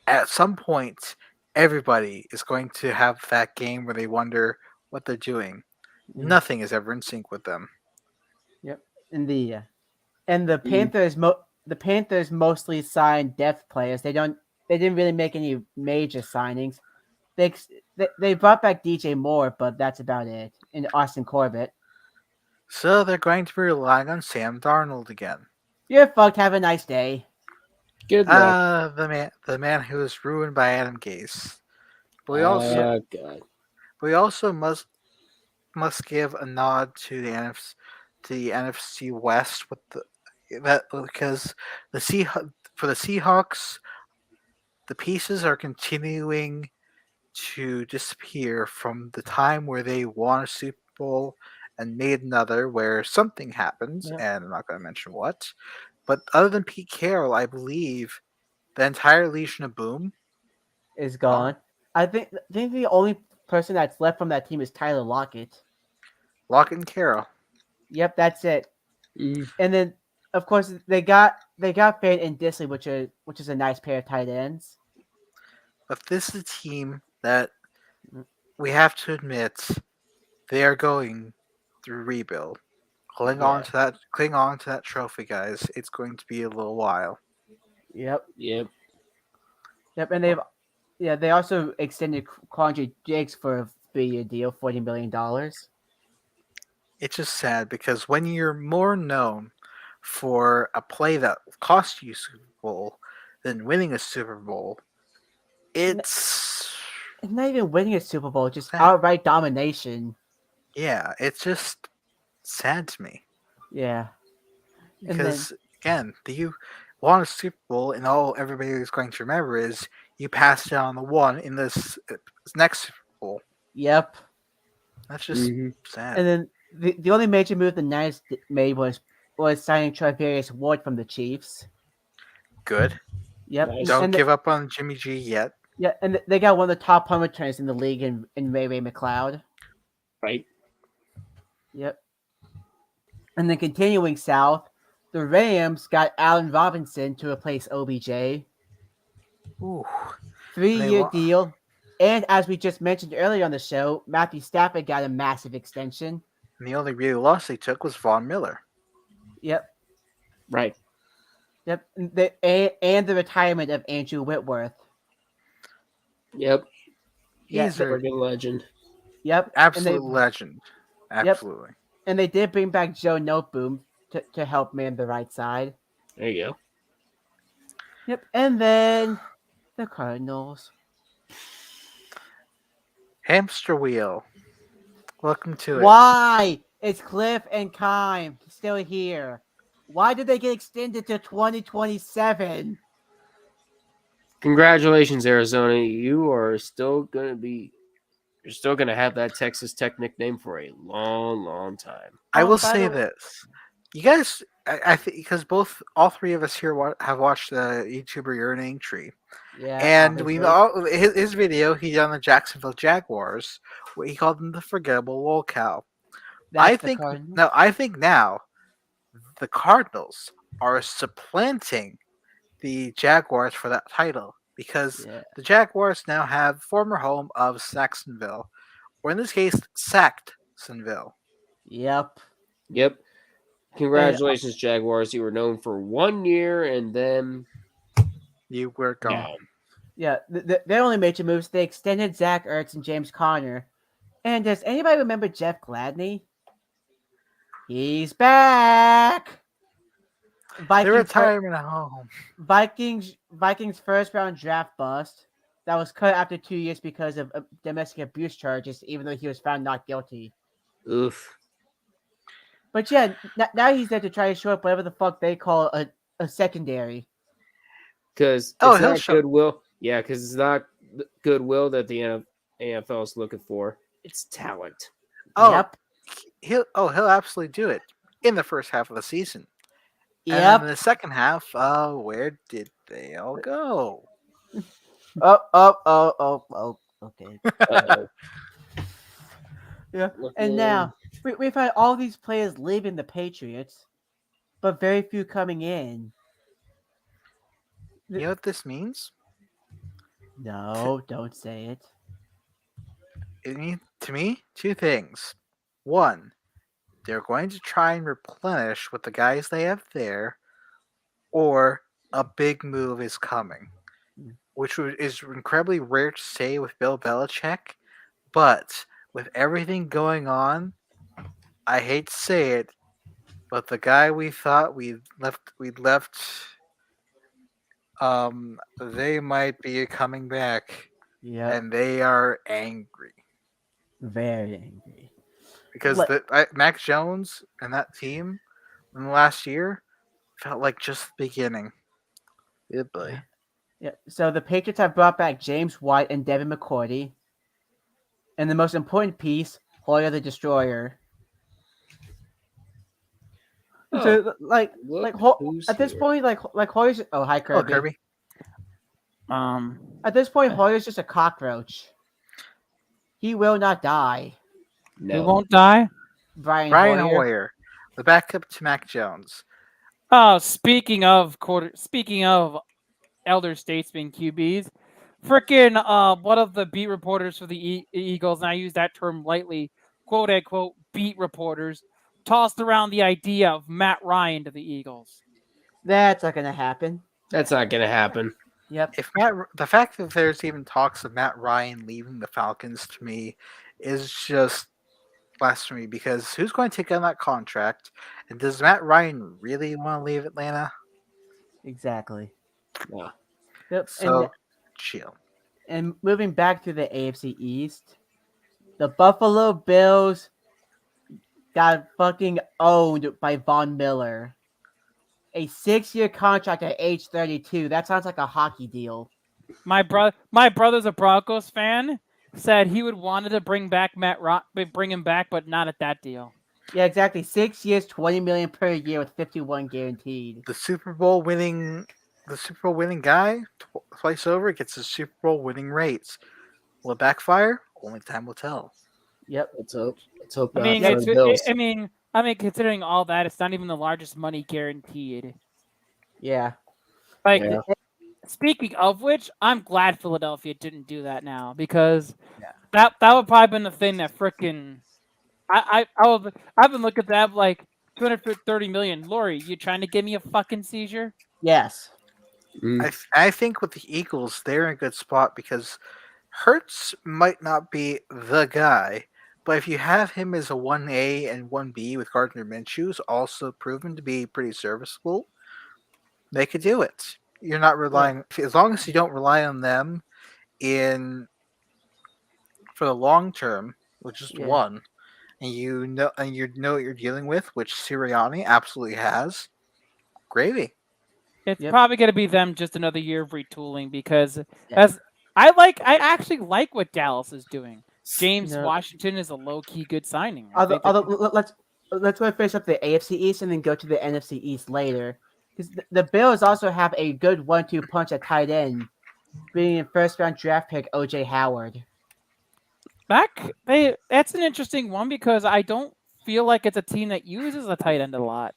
At some point, everybody is going to have that game where they wonder what they're doing. Nothing is ever in sync with them. Yep. And Mm. the Panthers mostly signed depth players. They didn't really make any major signings. They brought back DJ Moore, but that's about it. And Austin Corbett. So they're going to be relying on Sam Darnold again. You're fucked. Have a nice day. Good luck. The man who was ruined by Adam Gase. But God. we also must give a nod to the NFC West with that because for the Seahawks, the pieces are continuing to disappear from the time where they won a Super Bowl and made another where something happens, Yep. and I'm not going to mention what. But other than Pete Carroll, I believe the entire Legion of Boom Is gone. I think the only person that's left from that team is Tyler Lockett. Lockett and Carroll. Yep, that's it. Mm. And then of course they got Fade and Disley, which is a nice pair of tight ends. But this is a team that we have to admit they are going through rebuild. Cling on to that trophy, guys. It's going to be a little while. Yep. Yep. Yep. And they also extended Quandre Diggs for a 3-year deal, $40 million. It's just sad because when you're more known for a play that cost you Super Bowl than winning a Super Bowl, it's And not even winning a Super Bowl, just sad. outright domination. Yeah, it's just sad to me Yeah. And then because again, you won a Super Bowl, and all everybody is going to remember is you passed down the one in this next Super Bowl. yep. That's just Mhm. sad. And then the only major move the Niners made was signing Travarius Ward from the Chiefs. Good. Yep. Nice. Don't give up on Jimmy G yet. Yeah, and they got one of the top punt returners in the league in Ray McLeod. Right. Yep. And then continuing south, the Rams got Allen Robinson to replace OBJ. Ooh. 3-year Wa- deal. And as we just mentioned earlier on the show, Matthew Stafford got a massive extension. and the only real loss they took was Von Miller. Yep. Right. Yep. And the retirement of Andrew Whitworth. Yep. Yeah. He's a Friggin' legend. Yep. absolute legend. Yep. Absolutely. And they did bring back Joe Noteboom to help man the right side. There you go. Yep. And then the Cardinals. Hamster wheel. Welcome to it. Why? It's Cliff and Kime still here. Why did they get extended to 2027? Congratulations, Arizona. You're still gonna have that Texas Tech nickname for a long, long time. I will By say the way, this: you guys, I think because all three of us here have watched the YouTuber Urinating Tree, yeah, and we obviously. know his video he did on the Jacksonville Jaguars, where he called them the forgettable lolcow. I That's the think Cardinals. I think now the Cardinals are supplanting the Jaguars for that title because Yeah. the Jaguars now have former home of Saxonville, or in this case, Saxonville. Yep. Yep. And Congratulations, Jaguars. You were known for 1 year and then You were gone. gone. yeah, their only major moves, they extended Zach Ertz and James Conner. And does anybody remember Jeff Gladney? He's back. The Vikings retirement home. Vikings first round draft bust that was cut after 2 years because of domestic abuse charges, even though he was found not guilty. Oof. But yeah, now he's there to try to show up whatever the fuck they call a secondary. Because Oh, it's he'll not show. goodwill. Yeah, because it's not goodwill that the NFL is looking for. It's talent. Oh, Yep. he'll absolutely do it in the first half of the season, and then in Yep. the second half, where did they all go? Oh. Okay. Uh-oh. Yeah. Looking And now we've had all these players leaving the Patriots, but very few coming in. You know what this means? No, don't say it. It means to me two things. One, they're going to try and replenish with the guys they have there, or a big move is coming, which is incredibly rare to say with Bill Belichick. But with everything going on, I hate to say it, but the guy we thought we'd left, they might be coming back, Yep. and they are angry Very angry. because Mac Jones and that team in the last year felt like just the beginning. Good boy. Yeah. So the Patriots have brought back James White and Devin McCourty. And the most important piece, Hoyer the Destroyer. Oh, So look who's at this here. point, like Hoyer's. Oh, hi Oh, Kirby. Kirby. At this point, Hoyer's just a cockroach. He will not die. Who No. won't die? Brian Brian Hoyer. Hoyer, the backup to Mac Jones. Oh, speaking of elder statesmen QBs, freaking one of the beat reporters for the Eagles, and I use that term lightly, quote unquote beat reporters, tossed around the idea of Matt Ryan to the Eagles. That's not gonna happen. That's not going to happen. Yep. If the fact that there's even talks of Matt Ryan leaving the Falcons to me is just blasphemy because who's going to take on that contract? And does Matt Ryan really want to leave Atlanta? Exactly. No. Yep. So chill. And moving back to the AFC East, the Buffalo Bills got fucking owned by Von Miller. A 6-year contract at age 32. That sounds like a hockey deal. My brother's a Broncos fan. Said he would wanted to bring him back, but not at that deal. Yeah, exactly. 6 years, $20 million per year with 51 guaranteed. The Super Bowl winning guy twice over gets the Super Bowl winning rates. Will it backfire? Only time will tell. Yep. Let's hope. Let's hope I not mean, for it's. the Bills. I mean, considering all that, it's not even the largest money guaranteed. Yeah. Like, Yeah. speaking of which, I'm glad Philadelphia didn't do that now because Yeah. that would probably been the thing that frickin' I've been looking at that like 230 million. Lori, you trying to give me a fucking seizure? Yes. Mm. I think with the Eagles, they're in a good spot because Hertz might not be the guy, but if you have him as a 1A and 1B with Gardner Minshew's also proven to be pretty serviceable, they could do it. You're not relying, as long as you don't rely on them in for the long term with just Yeah. one, and you know what you're dealing with, which Sirianni absolutely has. Gravy. It's Yep. probably going to be them just another year of retooling because Yeah. I actually like what Dallas is doing. James No. Washington is a low key good signing. I Although, think that let's go finish up the AFC East and then go to the NFC East later. Because the Bills also have a good 1-2 punch at tight end, being in first round draft pick OJ Howard. that's an interesting one because I don't feel like it's a team that uses a tight end a lot.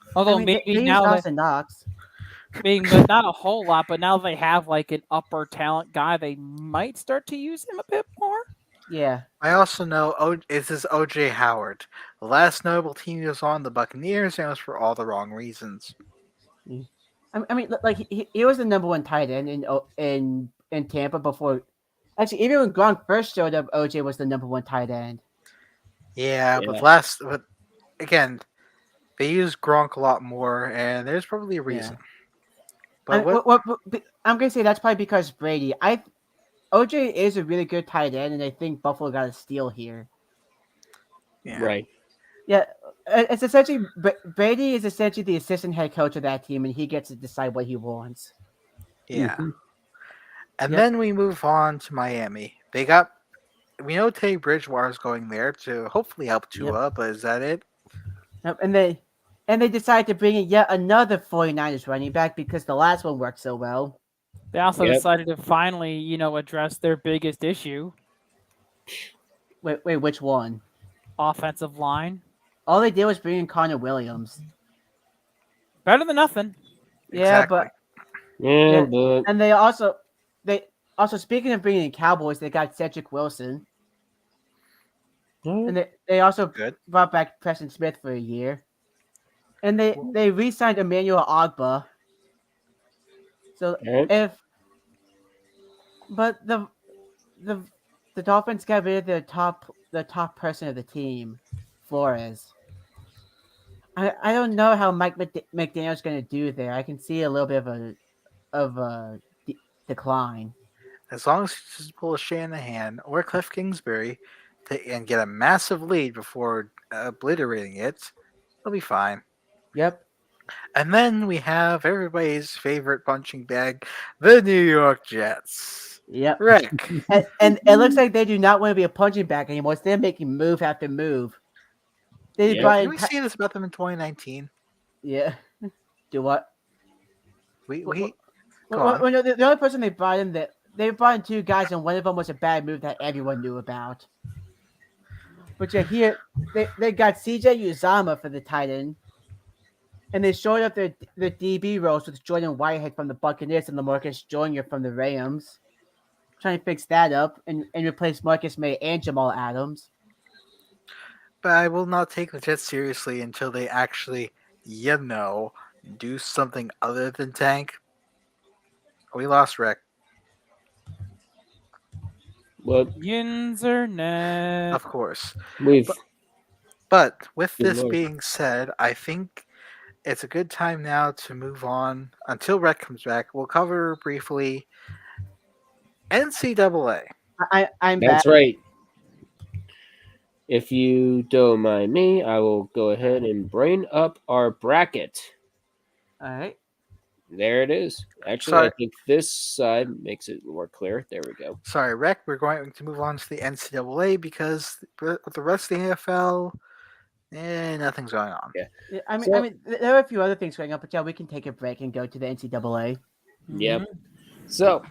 I Although mean, maybe they use now that Dawson Knox. being but not a whole lot, but now they have like an upper talent guy, they might start to use him a bit more. Yeah. I also know this is OJ Howard. The last notable team he was on, the Buccaneers, and it was for all the wrong reasons. I mean, like he was the number one tight end in Tampa before. Actually, even when Gronk first showed up, OJ was the number one tight end. Yeah, Yeah. but again, they use Gronk a lot more, and there's probably a Yeah. reason. I But mean, I'm gonna say that's probably because Brady. OJ is a really good tight end, and I think Buffalo got a steal here. yeah, Right. Yeah, it's essentially Brady is essentially the assistant head coach of that team, and he gets to decide what he wants. yeah. Mhm. And Yep. then we move on to Miami. We know Teddy Bridgewater's going there to hopefully help Yep. Tua, but is that it? Yep. And they decided to bring in yet another 49ers running back because the last one worked so well. They also Yep. decided to finally, address their biggest issue, Wait, which one? offensive line. All they did was bring in Connor Williams. Better than nothing. Yeah, Exactly. Yeah, yeah, but and they also speaking of bringing in Cowboys, they got Cedric Wilson, and they also Good. brought back Preston Smith for a year, and they re-signed Emmanuel Ogba. So alright. but the the Dolphins got rid of the top person of the team, Flores. I don't know how Mike McDaniel's going to do there. I can see a little bit of a decline. As long as he just pull a Shanahan or Cliff Kingsbury and get a massive lead before obliterating it, they'll be fine. Yep. And then we have everybody's favorite punching bag, the New York Jets. Yep. Rick. And it looks like they do not want to be a punching bag anymore. So they're making move after move. They Yep. brought Did in we see this about them in 2019? yeah. Do what? We Well, go on. no, the only person they brought in they brought in two guys, and one of them was a bad move that everyone knew about. But yeah, here they got CJ Uzama for the tight end, and they showed up the DB roles with Jordan Whitehead from the Buccaneers and LaMarcus Jr. from the Rams. Trying to fix that up and replace Marcus May and Jamal Adams. But I will not take the Jets seriously until they actually, do something other than tank. We lost Rick. Well, Internet. Of course. we've But with Good this lord. being said, I think it's a good time now to move on until Rhett comes back. We'll cover briefly NCAA. I'm back. That's right. If you don't mind me, I will go ahead and bring up our bracket. All right. There it is. Actually, Sorry. I think this side makes it more clear. There we go. Sorry, Rec, we're going to move on to the NCAA because with the rest of the NFL, nothing's going on. Yeah. Yeah, I So- mean, there are a few other things going on, but yeah, we can take a break and go to the NCAA. Yep. So,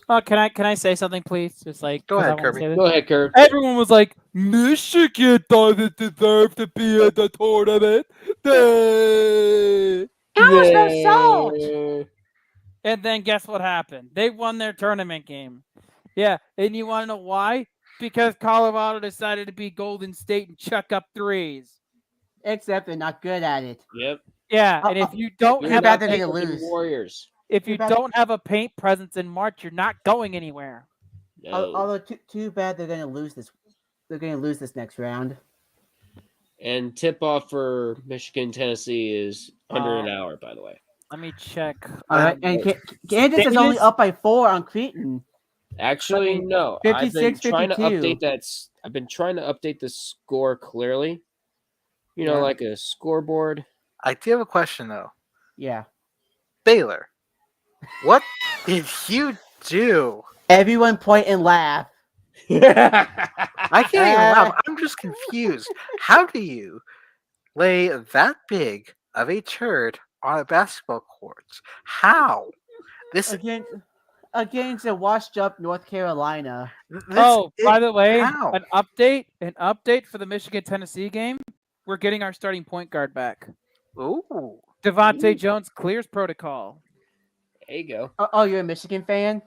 Oh, can I say something, please? Just like Go because I ahead, want to Kirby. say this. Go ahead, Kurt. Everyone was like, Michigan doesn't deserve to be in the tournament. They-" How much no salt? And then guess what happened? They won their tournament game. Yeah, and you want to know why? Because Colorado decided to be Golden State and chuck up threes. Except they're not good at it. Yep. Yeah, Uh, and if uh, you don't You're Too have bad a they're paint, gonna fucking lose. Warriors. if Too you bad- don't have a paint presence in March, you're not going anywhere. No. Although too bad they're gonna lose this. They're gonna lose this next round. And tip off for Michigan, Tennessee is under an hour, by the way. Let me check. All right, and Kansas is State only is- up by 4 on Creighton. Actually, mean, no. I've been 56, trying to 52. update that. I've been trying to update the score clearly. You know, Yeah. like a scoreboard. I do have a question though. Yeah. Baylor, what did you do? Everyone point and laugh. I can't even laugh. I'm just confused. How do you lay that big of a turd on a basketball court? How? This Against a washed up North Carolina. By the way, how? an update for the Michigan Tennessee game. We're getting our starting point guard back. Ooh. Devontae Ooh. Jones clears protocol. There you go. Oh, you're a Michigan fan?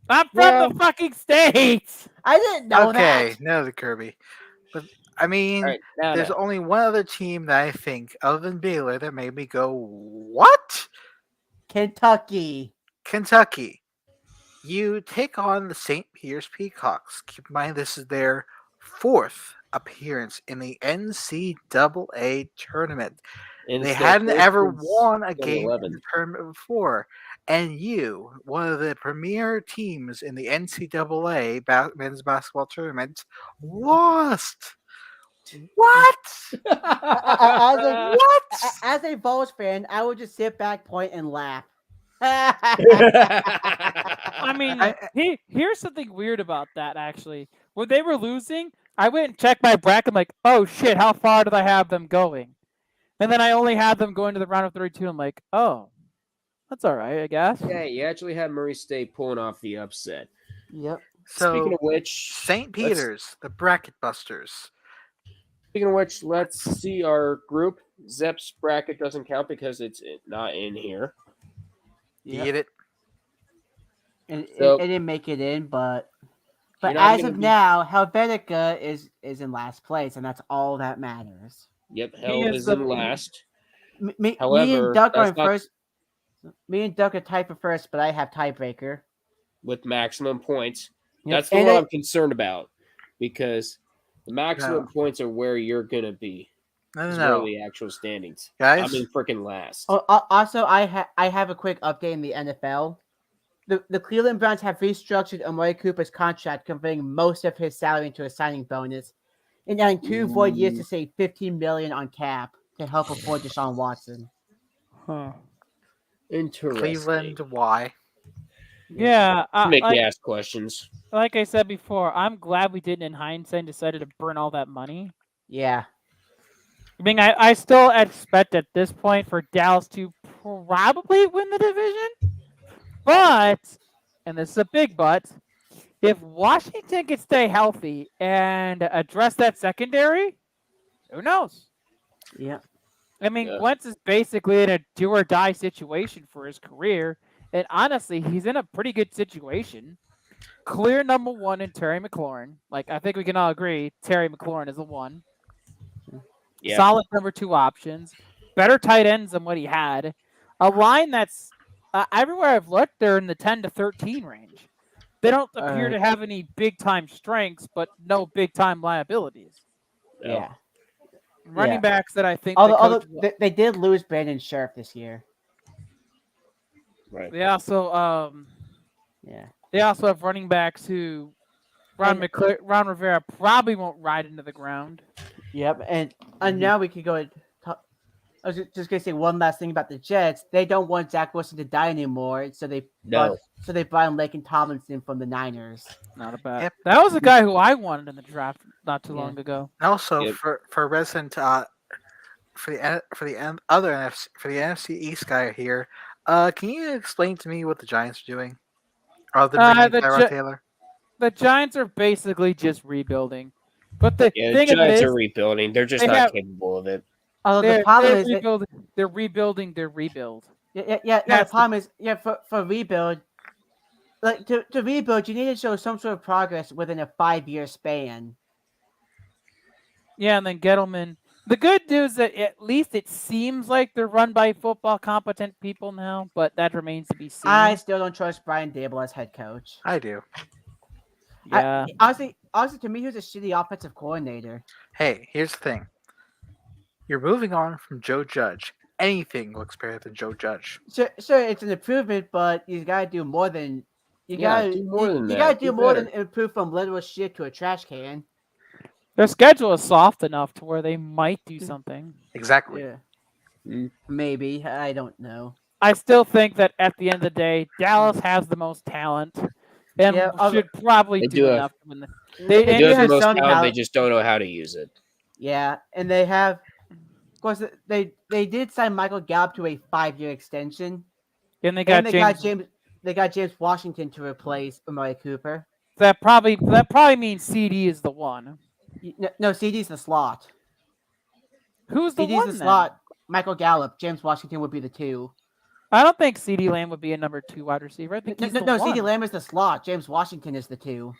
I'm from Well- the fucking States. I didn't know Okay, that. no, the Kirby. But I mean, All right, now there's that. only one other team that I think, other than Baylor, that made me go, "What?" Kentucky. Kentucky. You take on the St. Peter's Peacocks. Keep in mind this is their 4th appearance in the NCAA tournament. And They it's their hadn't first ever since won a game in 2011. the tournament before. And you, one of the premier teams in the NCAA men's basketball tournament, lost. What? What? As a Bulls fan, I would just sit back, point, and laugh. I mean, here's something weird about that. Actually, when they were losing, I went and checked my bracket. I'm like, oh shit, how far did I have them going? And then I only had them going to the round of 32. I'm like, oh, that's all right, I guess. Yeah, you actually had Murray State pulling off the upset. Yep. Speaking So, of which, St. Peter's, the bracket busters. let's see our group. Zep's bracket doesn't count because it's not in here. You Yep. get it? And So- it didn't make it in, but You're not as gonna of be- now, Helvetica is in last place, and that's all that matters. Yep, He Hell is is the- in last. Me However, and Duck are that's in not- first. Me and Duck are tied for first, but I have tiebreaker. With maximum points. Yep. That's the And one I- I'm concerned about because the maximum No. points are where you're gonna be. No, Is no, where no. the actual standings. Guys, I'm in freaking last. Oh, also, I have a quick update in the NFL. The Cleveland Browns have restructured Amari Cooper's contract, converting most of his salary into a signing bonus, and adding 2 void years to save $15 million on cap to help afford Deshaun Watson. Huh. Interesting. Cleveland, why? Yeah, Make me ask questions. like I said before, I'm glad we didn't in hindsight and decided to burn all that money. Yeah. I mean, I still expect at this point for Dallas to probably win the division. But, and this is a big but, if Washington can stay healthy and address that secondary, who knows? Yeah. I mean, Yeah. Wentz is basically in a do or die situation for his career. And honestly, he's in a pretty good situation. Clear number one in Terry McLaurin. Like, I think we can all agree Terry McLaurin is the one. Yeah. Solid number 2 options. Better tight ends than what he had. A line that's everywhere I've looked, they're in the 10 to 13 range. They don't appear to have any big time strengths, but no big time liabilities. No. Yeah. Running backs that I think Although they did lose Brandon Scherf this year. Right. they also Yeah. they also have running backs who Ron Rivera probably won't ride into the ground. Yep. And now we could go and talk. I was just gonna say one last thing about the Jets. They don't want Zach Wilson to die anymore, so they brought in Laken Tomlinson from the Niners. Not a bad. Yep. That was a guy who I wanted in the draft not too long ago. Also, Yep. for resident for the other NFC, for the NFC East guy here, can you explain to me what the Giants are doing? Other Uh, than the Tyrod Gi- Taylor? The Giants are basically just rebuilding. But the Yeah, the thing of it Giants is, are rebuilding. They're just they not have capable of it. Although the problem is, they're rebuilding their rebuild. yeah. The That's the- problem is, for rebuild, like to rebuild, you need to show some sort of progress within a 5-year span. Yeah, and then Gettleman. The good news that at least it seems like they're run by football competent people now, but that remains to be seen. I still don't trust Brian Dable as head coach. I do. Yeah. Honestly, to me, he was a shitty offensive coordinator. Hey, here's the thing. You're moving on from Joe Judge. Anything looks better than Joe Judge. Sure, it's an improvement, but you gotta do more than you Yeah, gotta do more than you that. gotta do Do more better. than improve from literal shit to a trash can. Their schedule is soft enough to where they might do something. Exactly. Yeah, Mm. maybe, I don't know. I still think that at the end of the day, Dallas has the most talent and Yeah, should probably They do do have- enough to win. They They and do have the have most some talent. They talent. just don't know how to use it. Yeah, and they have, of course, they did sign Michael Gallup to a 5-year extension, And they and got they got James Washington to replace Amari Cooper. that probably means CD is the one. No, CD's the slot. Who's the CD's one the then? slot. Michael Gallup, James Washington would be the 2. I don't think CD Lamb would be a number 2 wide receiver. I think he's the No, one. CeeDee Lamb is the slot. James Washington is the 2.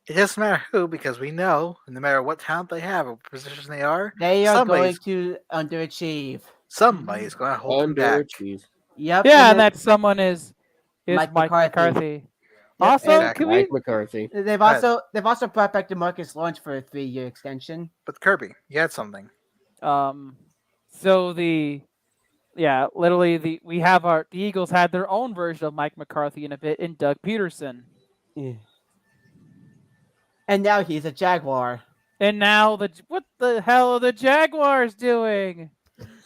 It doesn't matter who, because we know no matter what talent they have or what position they are, They are going somebody's, to underachieve. somebody's going to hold them back. Underachieve. Yep. Yeah, and then that someone is Mike Mike McCarthy. Yep, Also, and- Exactly. can we Mike McCarthy. they've Go ahead. also brought back DeMarcus Lawrence for a 3-year extension. But Kirby, you had something. So literally the Eagles had their own version of Mike McCarthy in a bit in Doug Peterson. And now he's a Jaguar. And now what the hell are the Jaguars doing?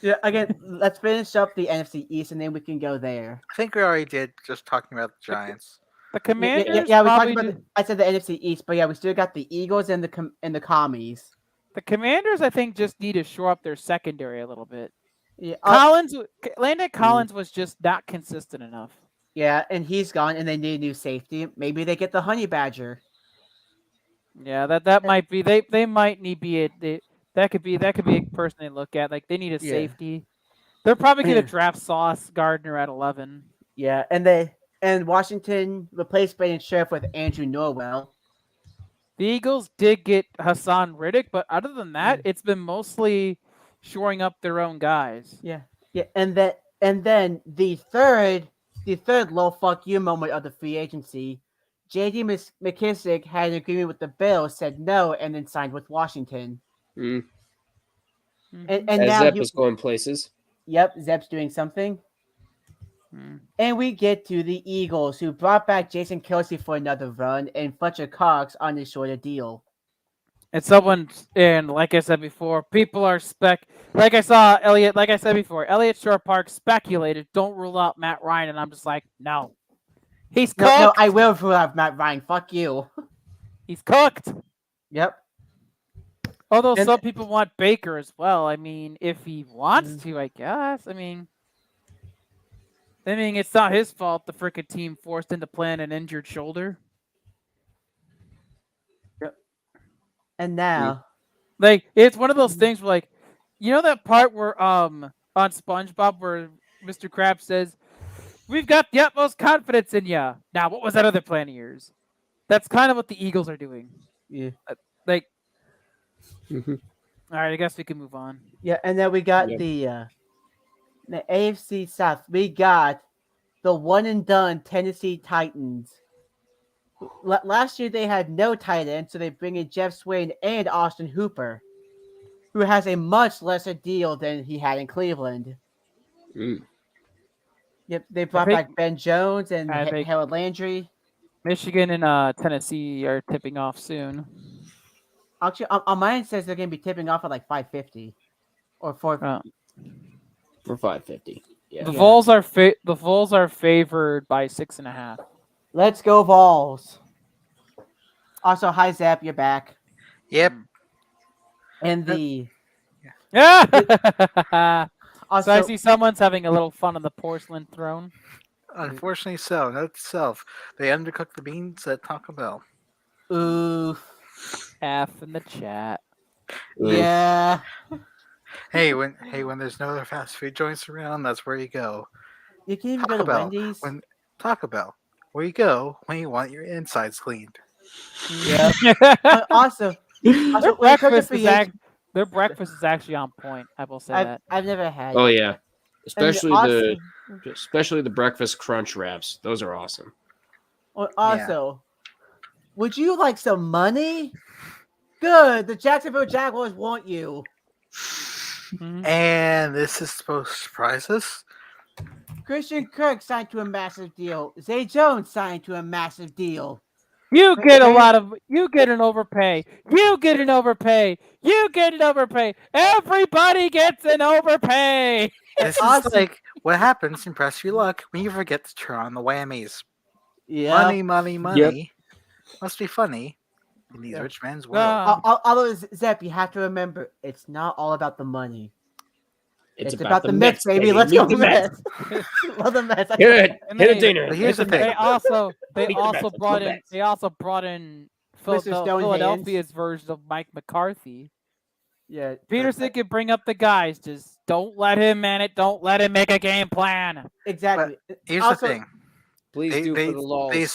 Yeah, again, let's finish up the NFC East and then we can go there. I think we already did just talking about the Giants. The Commanders Yeah, we talked probably about I said the NFC East, but yeah, we still got the Eagles and the Commies. the Commanders I think just need to shore up their secondary a little bit. Yeah, Landon Collins was just not consistent enough. yeah, and he's gone and they need a new safety. Maybe they get the Honey Badger. Yeah, that might be they might need that could be a person they look at. Like they need a Yeah. safety. They're probably gonna draft Sauce Gardner at 11. Yeah, and Washington replaced Brandon Sheriff with Andrew Norwell. The Eagles did get Hassan Riddick, but other than that, it's been mostly shoring up their own guys. Yeah, and then the third low fuck you moment of the free agency, J.D. McKissick had an agreement with the Bills, said no, and then signed with Washington. Mm. And As now Zep is going places. Yep, Zep's doing something. And we get to the Eagles, who brought back Jason Kelsey for another run and Fletcher Cox on a shorter deal. And like I said before, people are like I said before, Elliott Shore Park speculated, don't rule out Matt Ryan, and I'm just like, no. He's cooked. No, I will rule out Matt Ryan. Fuck you. He's cooked. Yep. Although some people want Baker as well. I mean, if he wants to, I guess. I mean, it's not his fault the frickin' team forced him to play on an injured shoulder. Yep. And now, like, it's one of those things where, like, you know that part where on SpongeBob where Mr. Krabs says, "We've got the utmost confidence in ya." Now, what was that other plan of yours? That's kind of what the Eagles are doing. Yeah. All right, I guess we can move on. Yeah, and then we got the AFC South. We got the one and done Tennessee Titans. Last year they had no tight end, so they bring in Jeff Swain and Austin Hooper, who has a much lesser deal than he had in Cleveland. Yep, they brought back Ben Jones and Harold Landry. Michigan and Tennessee are tipping off soon. Actually, on mine it says they're going to be tipping off at like 550 or 450. For 550. Yeah. The Vols are favored by 6.5. Let's go Vols. Also, hi Zap, you're back. Yep. And the Yeah. also, So I see someone's having a little fun on the porcelain throne. Unfortunately, so. Note to self: they undercooked the beans at Taco Bell. Ooh. F in the chat. Yeah. When there's no other fast food joints around, that's where you go. You can even go Taco to Bell. Wendy's. Taco Bell, where you go when you want your insides cleaned. Yeah. Also, Their when it comes to breakfast free is agent, their breakfast is actually on point. I will say that. I've never had Oh it. yeah, And especially the breakfast crunch wraps. Those are awesome. also, would you like some money? Good. The Jacksonville Jaguars want you. Mhm. And this is supposed to surprise us. Christian Kirk signed to a massive deal. Zay Jones signed to a massive deal. You get you get an overpay. You get an overpay. You get an overpay. Everybody gets an overpay. This is like what happens in Press Your Luck when you forget to turn on the whammies. Yeah. Money, money, money. Must be funny in these rich man's world. Although, Zep, you have to remember, it's not all about the money. It's about the Mets, baby. Let's go Mets. Love the Mets. Hit a dinger. But here's the thing. They also Beat the Mets. Let's go Mets. brought in Mr. Stonehands. Philadelphia's version of Mike McCarthy. Yeah. Peterson could bring up the guys. Just don't let him man it. Don't let him make a game plan. Exactly. Here's the thing. Please do for the lulz. They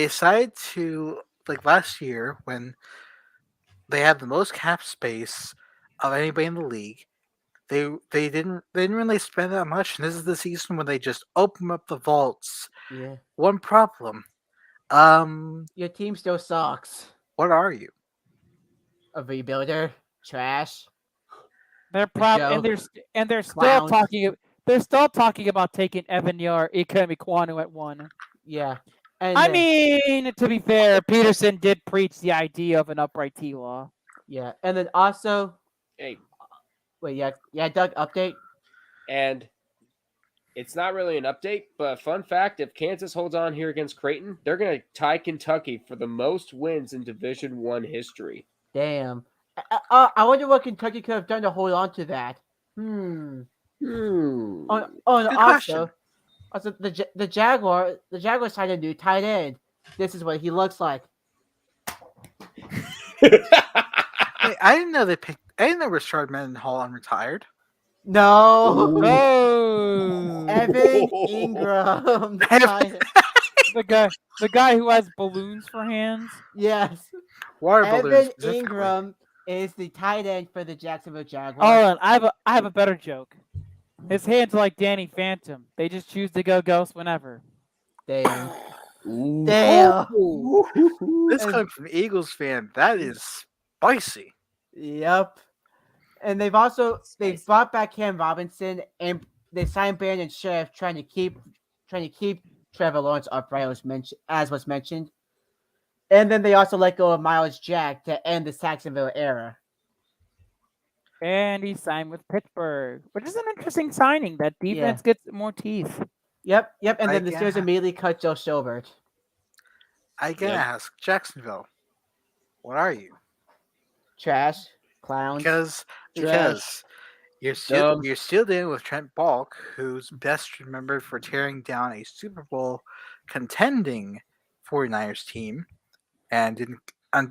decided to, like last year when they had the most cap space of anybody in the league. They didn't really spend that much, and this is the season when they just open up the vaults. Yeah. One problem. Your team still sucks. What are you? A rebuilder? Trash? They're and they're still Clowns. talking. They're still talking about taking Evan Yar, Ikemi Kwanu at 1. Yeah. And I mean, to be fair, Peterson did preach the idea of an upright T-law. Yeah, and then also, Hey, wait, yeah, Doug, update. and it's not really an update, but fun fact: if Kansas holds on here against Creighton, they're going to tie Kentucky for the most wins in Division I history. Damn. I wonder what Kentucky could have done to hold on to that. And also, the Jaguars signed a new tight end. This is what he looks like. Hey, I didn't know Rashard Mendenhall unretired. No. Oh, Evan Ingram. the guy who has balloons for hands. Yes. Water Evan balloons specifically. Ingram is the tight end for the Jacksonville Jaguars. Oh, and I have a better joke. His hands are like Danny Phantom. They just choose to go ghost whenever. Damn. This coming from an Eagles fan, that is spicy. Yep. And they've brought back Cam Robinson, and they signed Brandon Sheriff, trying to keep Trevor Lawrence upright, as was mentioned. And then they also let go of Miles Jack to end the Jacksonville era. And he signed with Pittsburgh, which is an interesting signing. That defense gets more teeth. Yep. And then the Steelers immediately cut Joe Schobert. I gotta ask, Jacksonville, what are you? Trash, clowns. Because you're still dealing with Trent Balk, who's best remembered for tearing down a Super Bowl contending 49ers team, and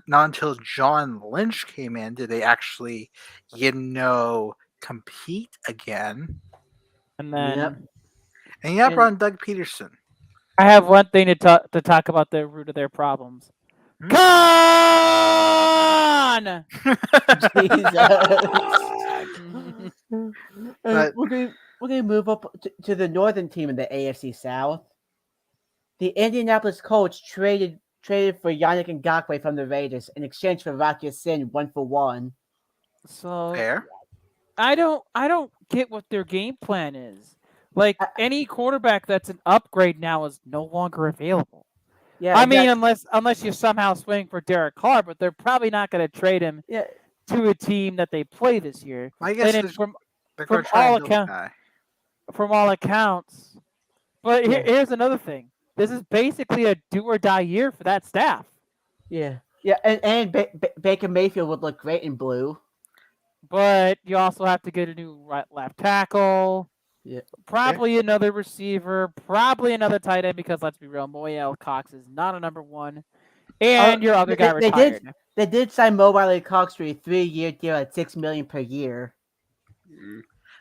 not until John Lynch came in did they actually, compete again. And then and you brought in Doug Peterson. I have one thing to talk about the root of their problems. Con! But we're gonna move up to the northern team in the AFC South. The Indianapolis Colts traded for Yannick Ngakoue from the Raiders in exchange for Rocky Sin 1-for-1. So fair. I don't get what their game plan is. Like any quarterback that's an upgrade now is no longer available. Yeah, I mean, unless you somehow swing for Derek Carr, but they're probably not going to trade him to a team that they play this year. I guess from all accounts. But here's another thing: this is basically a do or die year for that staff. Yeah, and Baker Mayfield would look great in blue. But you also have to get a new left tackle. Yeah. Probably another receiver, probably another tight end because let's be real, Moyel Cox is not a number one, and your other guy They did. retired. They did sign Mo Riley Cox to a 3-year deal at $6 million per year. Mm.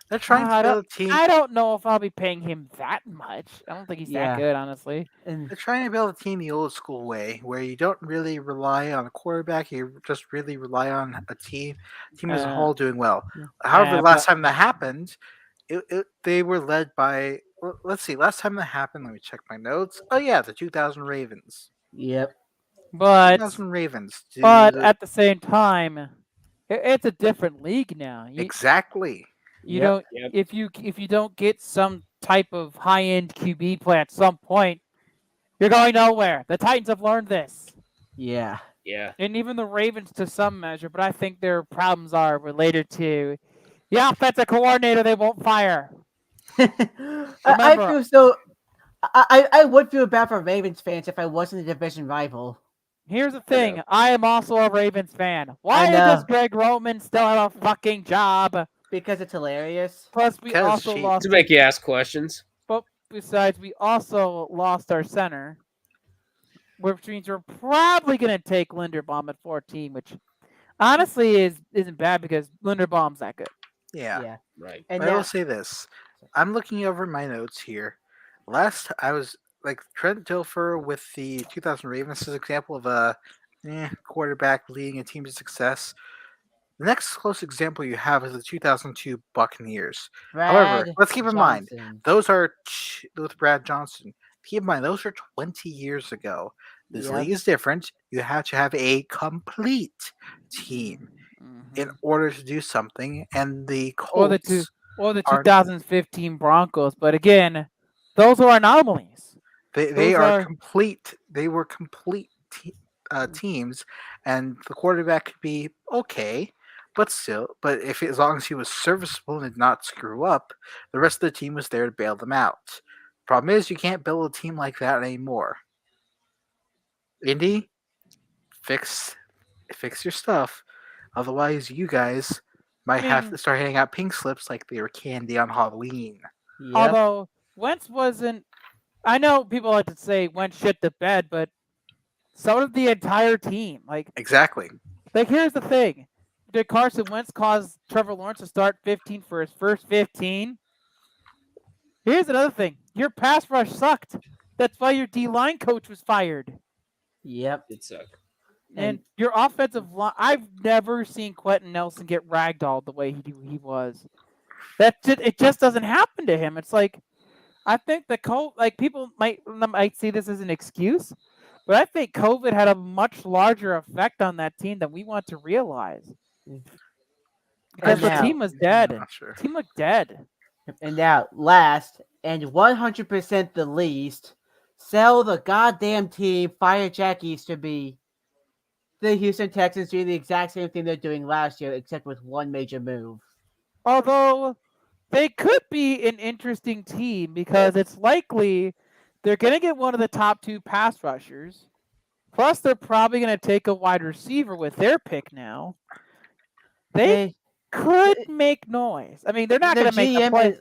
They're trying to build a team. I don't know if I'll be paying him that much. I don't think he's that Yeah. good, honestly. And They're trying to build a team the old school way, where you don't really rely on a quarterback. You just really rely on a team as a Uh, whole doing well. However, but last time that happened, they were led by. Let's see. Last time that happened, let me check my notes. Oh yeah, the 2000 Ravens. yep. but 2000 Ravens. at the same time, it's a different league now. Exactly. You Yep. don't Yep. if you don't get some type of high end QB play at some point, you're going nowhere. The Titans have learned this, Yeah. Yeah. and even the Ravens to some measure. But I think their problems are related to the offensive coordinator they won't fire. I Remember, feel so. I would feel bad for Ravens fans if I wasn't a division rival. here's the I know. thing: I am also a Ravens fan. I Why know. does Greg Roman still have a fucking job? Because it's hilarious. Plus, we Because also she- lost. To make you ask questions. But besides, we also lost our center, which means we're probably going to take Linderbaum at 14, which honestly isn't bad because Linderbaum's that good. Yeah. Yeah. Right. And I will now, say this. I'm looking over my notes here. Last I was like Trent Dilfer with the 2000 Ravens is an example of a quarterback leading a team to success. The next close example you have is the 2002 Buccaneers. However, Brad let's keep in mind Johnson. those are with Brad Johnson. Keep in mind those are 20 years ago. This Yep. league is different. You have to have a complete team in order to do something, and the Or the Colts or the are 2015 Broncos, but again, those are anomalies. they Those are are complete. They were complete teams, and the quarterback could be okay, but still, but if as long as he was serviceable and did not screw up, the rest of the team was there to bail them out. Problem is, you can't build a team like that anymore. Indy, fix your stuff, otherwise, you guys might have mean, to start handing out pink slips like they were candy on Halloween. Yep. although Wentz wasn't. I know people like to say Wentz shit the bed, but so did the entire team. Exactly. Here's the thing: did Carson Wentz cause Trevor Lawrence to start 15 for his first 15? Here's another thing: your pass rush sucked. That's why your D line coach was fired. Yep. It sucked. And your offensive line, I've never seen Quentin Nelson get ragdolled the way he was. It just doesn't happen to him. It's like I think people might see this as an excuse, but I think COVID had a much larger effect on that team than we want to realize. Because the now- team was dead. I'm not sure. The team looked dead. And now, last and 100% the least, sell the goddamn team, fire Jack Easterby. The Houston Texans doing the exact same thing they're doing last year, except with one major move. Although they could be an interesting team because it's likely they're going to get one of the top two pass rushers. Plus, they're probably going to take a wide receiver with their pick now. They could make noise. I mean, they're not going to make a play.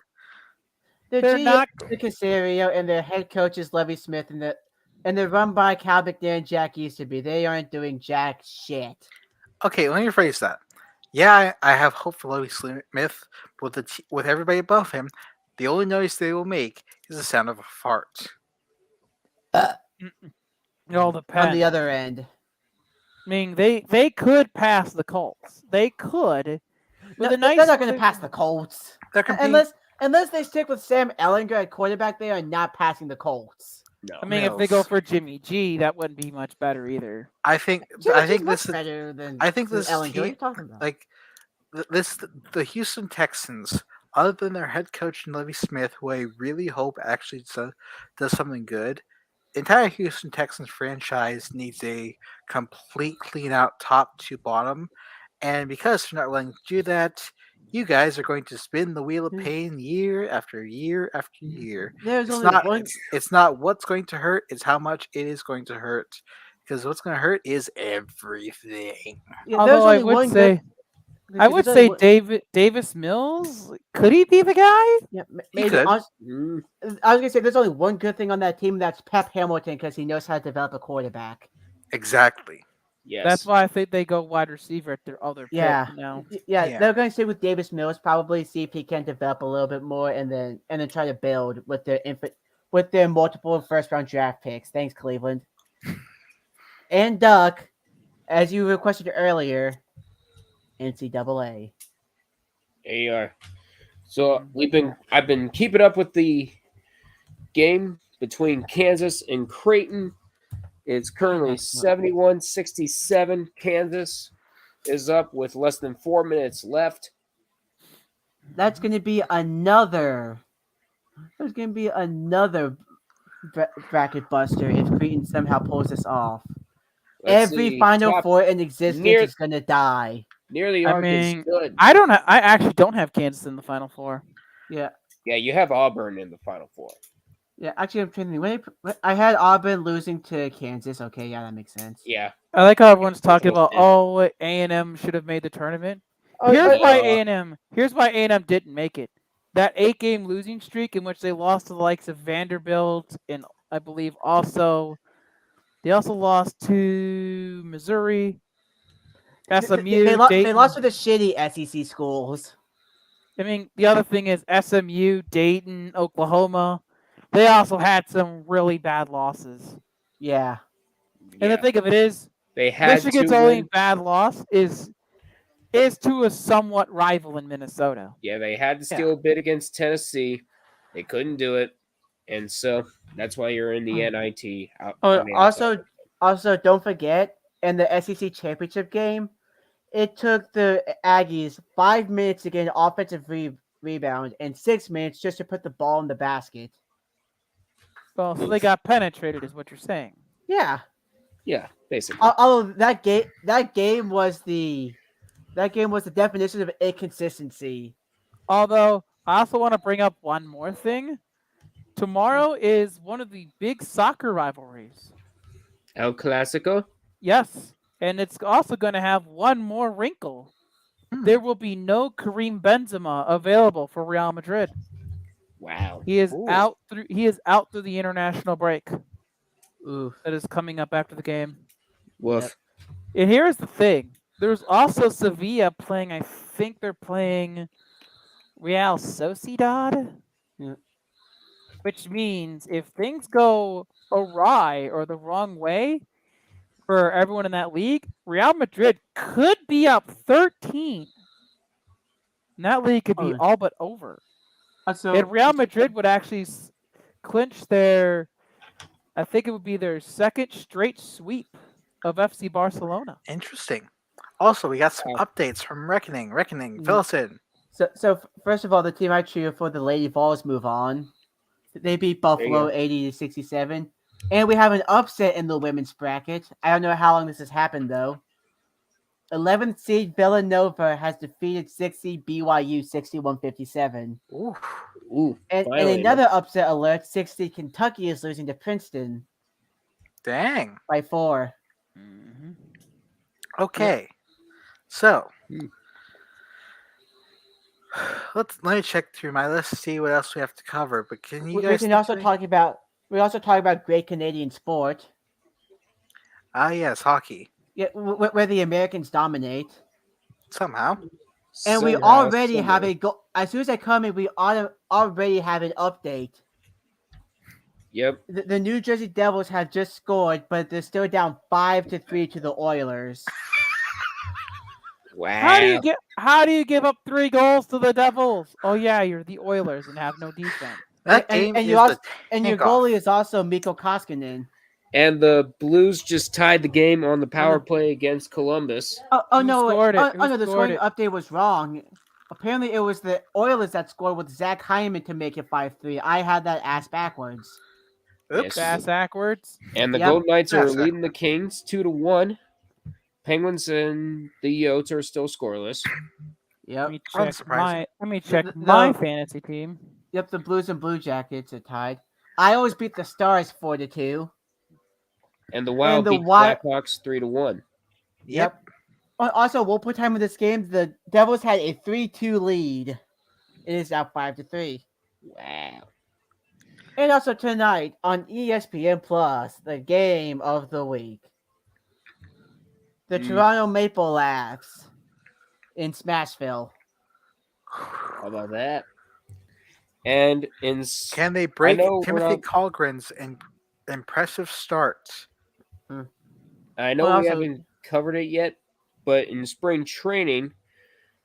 Their They're GM not. is Casario, and their head coach is Levy Smith, and they're run by Cal McNair and Jack Easterby. They aren't doing jack shit. Okay, let me rephrase that. Yeah, I have hope for Lovie Smith, but with everybody above him, the only noise they will make is the sound of a fart. It all depends. On the other end. I mean, they could pass the Colts. They could. No, With they're not going to pass the Colts. They're competing. Unless they stick with Sam Ellinger at quarterback, they are not passing the Colts. No. I mean, if they go for Jimmy G, that wouldn't be much better either. I think this is better than I think this Ellinger. What are you team, talking about? like the Houston Texans, other than their head coach Levy Smith, who I really hope actually does something good, the entire Houston Texans franchise needs a complete clean out top to bottom, and because they're not willing to do that, you guys are going to spin the wheel of pain year after year after year. There's It's only not one. it's not what's going to hurt, it's how much it is going to hurt. Because what's going to hurt is everything. Yeah, there's Although I only would one say, good. I would say Davis Mills. Could he be the guy? Yeah, He maybe. could. Mm, I was gonna say there's only one good thing on that team. That's Pep Hamilton because he knows how to develop a quarterback. Exactly. yes. That's why I think they go wide receiver at their other pick. Yeah, Now, Yeah. they're going to stay with Davis Mills probably, see if he can develop a little bit more, and then try to build with their multiple first round draft picks. Thanks, Cleveland. And Duck, as you requested earlier, NCAA. There you are. So I've been keeping up with the game between Kansas and Creighton. It's currently 71-67. Kansas is up with less than 4 minutes left. That's going to be another. There's going to be another bracket buster if Creighton somehow pulls this off. Let's Every see, Final top Four in existence near- is going to die. near the I arc mean, is good. I actually don't have Kansas in the Final Four. Yeah. Yeah, you have Auburn in the Final Four. Yeah, actually, I'm trying to think. I had Auburn losing to Kansas. Okay, yeah, that makes sense. Yeah. I like how everyone's talking about, Interesting. A&M should have made the tournament. Oh, Here's why yeah. A&M. Here's why A&M didn't make it. That 8-game losing streak in which they lost to the likes of Vanderbilt and I believe they also lost to Missouri, SMU, they Dayton. lost to the shitty SEC schools. I mean, the other thing is SMU, Dayton, Oklahoma. They also had some really bad losses. Yeah. And the thing of it is, they had Michigan's to only win. bad loss is to a somewhat rival in Minnesota. Yeah, they had to steal a bit against Tennessee. They couldn't do it, and so that's why you're in the NIT. Also, don't forget in the SEC championship game, it took the Aggies 5 minutes to get an offensive rebound and 6 minutes just to put the ball in the basket. Well, so they got penetrated, is what you're saying. Yeah. Yeah, basically. Although that game was the definition of inconsistency. Although I also want to bring up one more thing. Tomorrow is one of the big soccer rivalries. El Clasico? Yes, and it's also going to have one more wrinkle. There will be no Karim Benzema available for Real Madrid. Wow. He is out through the international break. Ooh. That is coming up after the game. Woof. Yep. And here's the thing. There's also Sevilla playing, I think they're playing Real Sociedad. Yeah. Which means if things go awry or the wrong way for everyone in that league, Real Madrid could be up 13. And that league could be all but over. And Real Madrid would actually clinch I think it would be their second straight sweep of FC Barcelona. Interesting. Also, we got some updates from Reckoning. Fill us in. So first of all, the team I cheer for, the Lady Vols, move on. They beat Buffalo 80-67. And we have an upset in the women's bracket. I don't know how long this has happened, though. 11th seed Villanova has defeated 6th seed BYU 61-57. Ooh, and another upset alert, 6th seed Kentucky is losing to Princeton. Dang. By 4. Mm-hmm. Okay. So, let me check through my list, see what else we have to cover. But can you guys? We also talk about great Canadian sport. Yes, hockey. Yeah, where the Americans dominate. Somehow. And we already have a go. As soon as I come in, we already have an update. Yep. The New Jersey Devils have just scored, but they're still down 5-3 to the Oilers. Wow. How do you give up 3 goals to the Devils? Oh yeah, you're the Oilers and have no defense. And your goalie is also Mikko Koskinen. And the Blues just tied the game on the power play against Columbus. The scoring update was wrong. Apparently, it was the Oilers that scored with Zach Hyman to make it 5-3. I had that ass backwards. Oops. Ass backwards. And the Golden Knights are leading the Kings 2-1. Penguins and the Yotes are still scoreless. Yep. Let me check my fantasy team. Yep, the Blues and Blue Jackets are tied. I always beat the Stars 4-2. And the Wild beat Blackhawks 3-1. Yep. Also, one point time in this game, the Devils had a 3-2 lead. It is now 5-3. Wow. And also tonight on ESPN Plus, the game of the week. The Toronto Maple Leafs in Smashville. How about that? And Can they break know we're Timothy not- Colgren's impressive start? I know Well, we also- haven't covered it yet, but in spring training,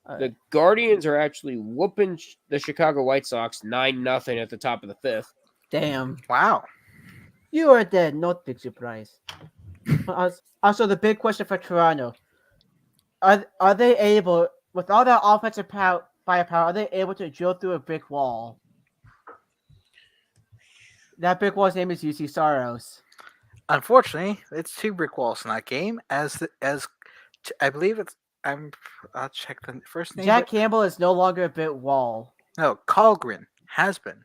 Uh, the Guardians are actually whooping the Chicago White Sox 9-0 at the top of the fifth. Damn. Wow. You are dead, not big surprise. Also, the big question for Toronto: Are they able, with all that offensive firepower, are they able to drill through a brick wall? That brick wall's name is UC Saros. Unfortunately, it's 2 brick walls in that game. As I believe it's. I'll check the first name. Jack but- Campbell is no longer a brick wall. No, Colgren has been.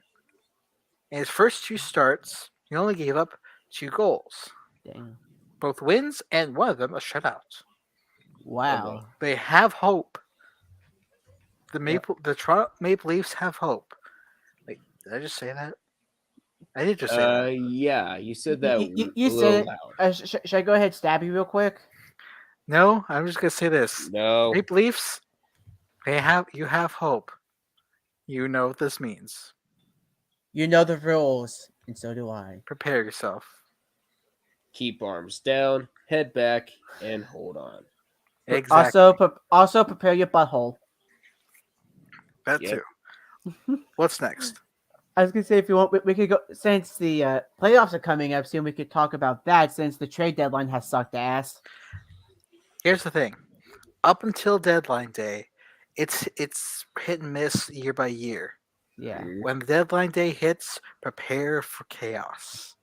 In his first 2 starts, he only gave up 2 goals, Damn. both wins and one of them a shutout. Wow. They have hope. The Toronto Maple Leafs have hope. Wait, did I just say that? I did just say that. Yeah, you said that You a said little it. loud. Should I go ahead and stab you real quick? No, I'm just gonna say this. No. Maple Leafs, you have hope. You know what this means. You know the rules, and so do I. Prepare yourself. Keep arms down, head back, and hold on. Exactly. Also prepare your butthole. That Yep. too. What's next? I was gonna say, if you want, we could go, since the playoffs are coming up soon. We could talk about that since the trade deadline has sucked ass. Here's the thing. Up until deadline day, it's hit and miss year by year. Yeah. When the deadline day hits, prepare for chaos.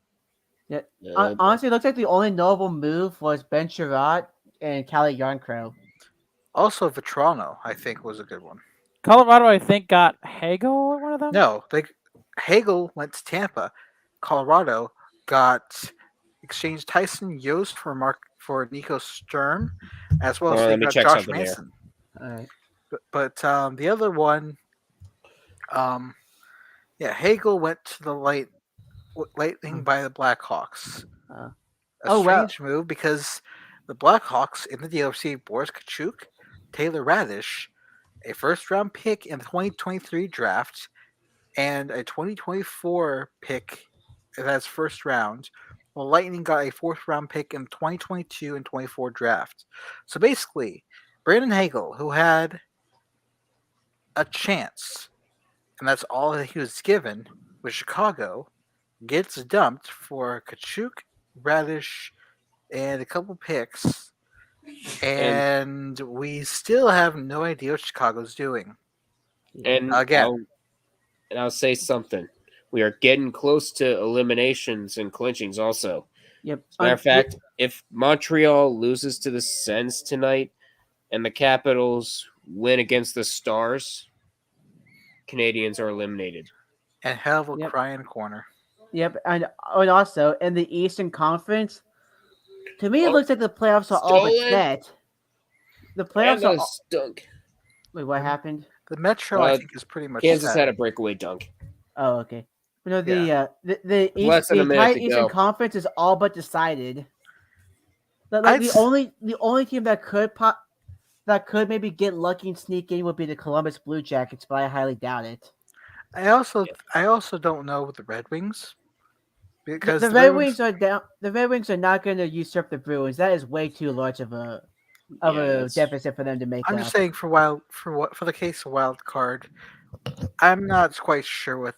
Honestly, it looks like the only notable move was Ben Sherratt and Cali Yarncrow. Also, Vetrano, I think, was a good one. Colorado, I think, got Hagel or one of them. No, Hagel went to Tampa. Colorado got exchanged Tyson Yost for Nico Sturm, as well as Let they me got check Josh something here. Manson. All right. But the other one, Hagel went to the Lightning by the Blackhawks. Uh, A oh, well. strange move because the Blackhawks in the deal received Boris Kachuk, Taylor Radish, a first-round pick in the 2023 draft, and a 2024 pick that's first round. Well, Lightning got a 4th-round pick in the 2022 and 24 draft. So basically, Brandon Hagel, who had a chance, and that's all that he was given with Chicago, gets dumped for Kachuk, Radish, and a couple picks. And we still have no idea what Chicago's doing. And Again. I'll say something. We are getting close to eliminations and clinchings also. Yep. As a matter of fact, if Montreal loses to the Sens tonight and the Capitals win against the Stars, Canadians are eliminated. And hell will Yep. cry in a corner. Yep, and also in the Eastern Conference, to me it looks like the playoffs are all but Stolen. set. The playoffs And are. a stunk. Wait, what happened? The Metro, I think, is pretty much Kansas set. had a breakaway dunk. Oh, okay. No, the Yeah. the Less than a minute entire to Eastern go. Conference is all but decided. Like I'd the s- only team that could maybe get lucky and sneak in would be the Columbus Blue Jackets, but I highly doubt it. I also don't know with the Red Wings because The Red Wings are down. The Red Wings are not going to usurp the Bruins. That is way too large of a that's- deficit for them to make I'm up. just saying for the case of wild card, I'm not quite sure what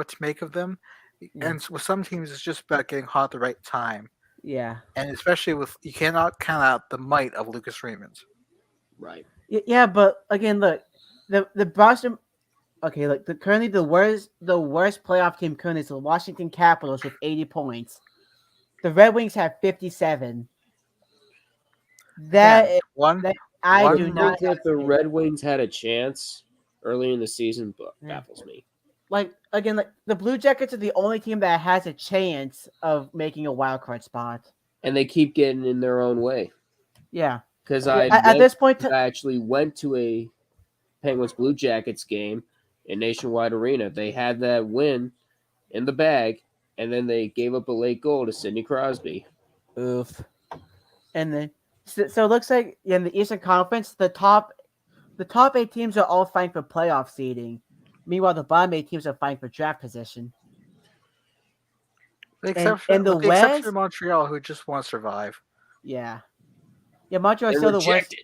to make of them. Yeah. And with some teams, it's just about getting hot at the right time, Yeah. and especially with you cannot count out the might of Lucas Raymond. Right. Yeah, but again, look, the Boston. Okay, look, currently the worst playoff team currently is the Washington Capitals with 80 points. The Red Wings have 57. That Again, one I one do Wouldn't not think that the have- Red Wings had a chance early in the season, but Yeah. baffles me. like the Blue Jackets are the only team that has a chance of making a wild card spot. And they keep getting in their own way. Yeah, because At this point, I actually went to a Penguins Blue Jackets game in Nationwide Arena. They had that win in the bag, and then they gave up a late goal to Sidney Crosby. oof. And then, so it looks like in the Eastern Conference, the top 8 teams are all fighting for playoff seeding. Meanwhile, the bottom 8 teams are fighting for draft position. With In the the exception West, of Montreal, who just want to survive. yeah, Montreal is They're still the worst. rejected.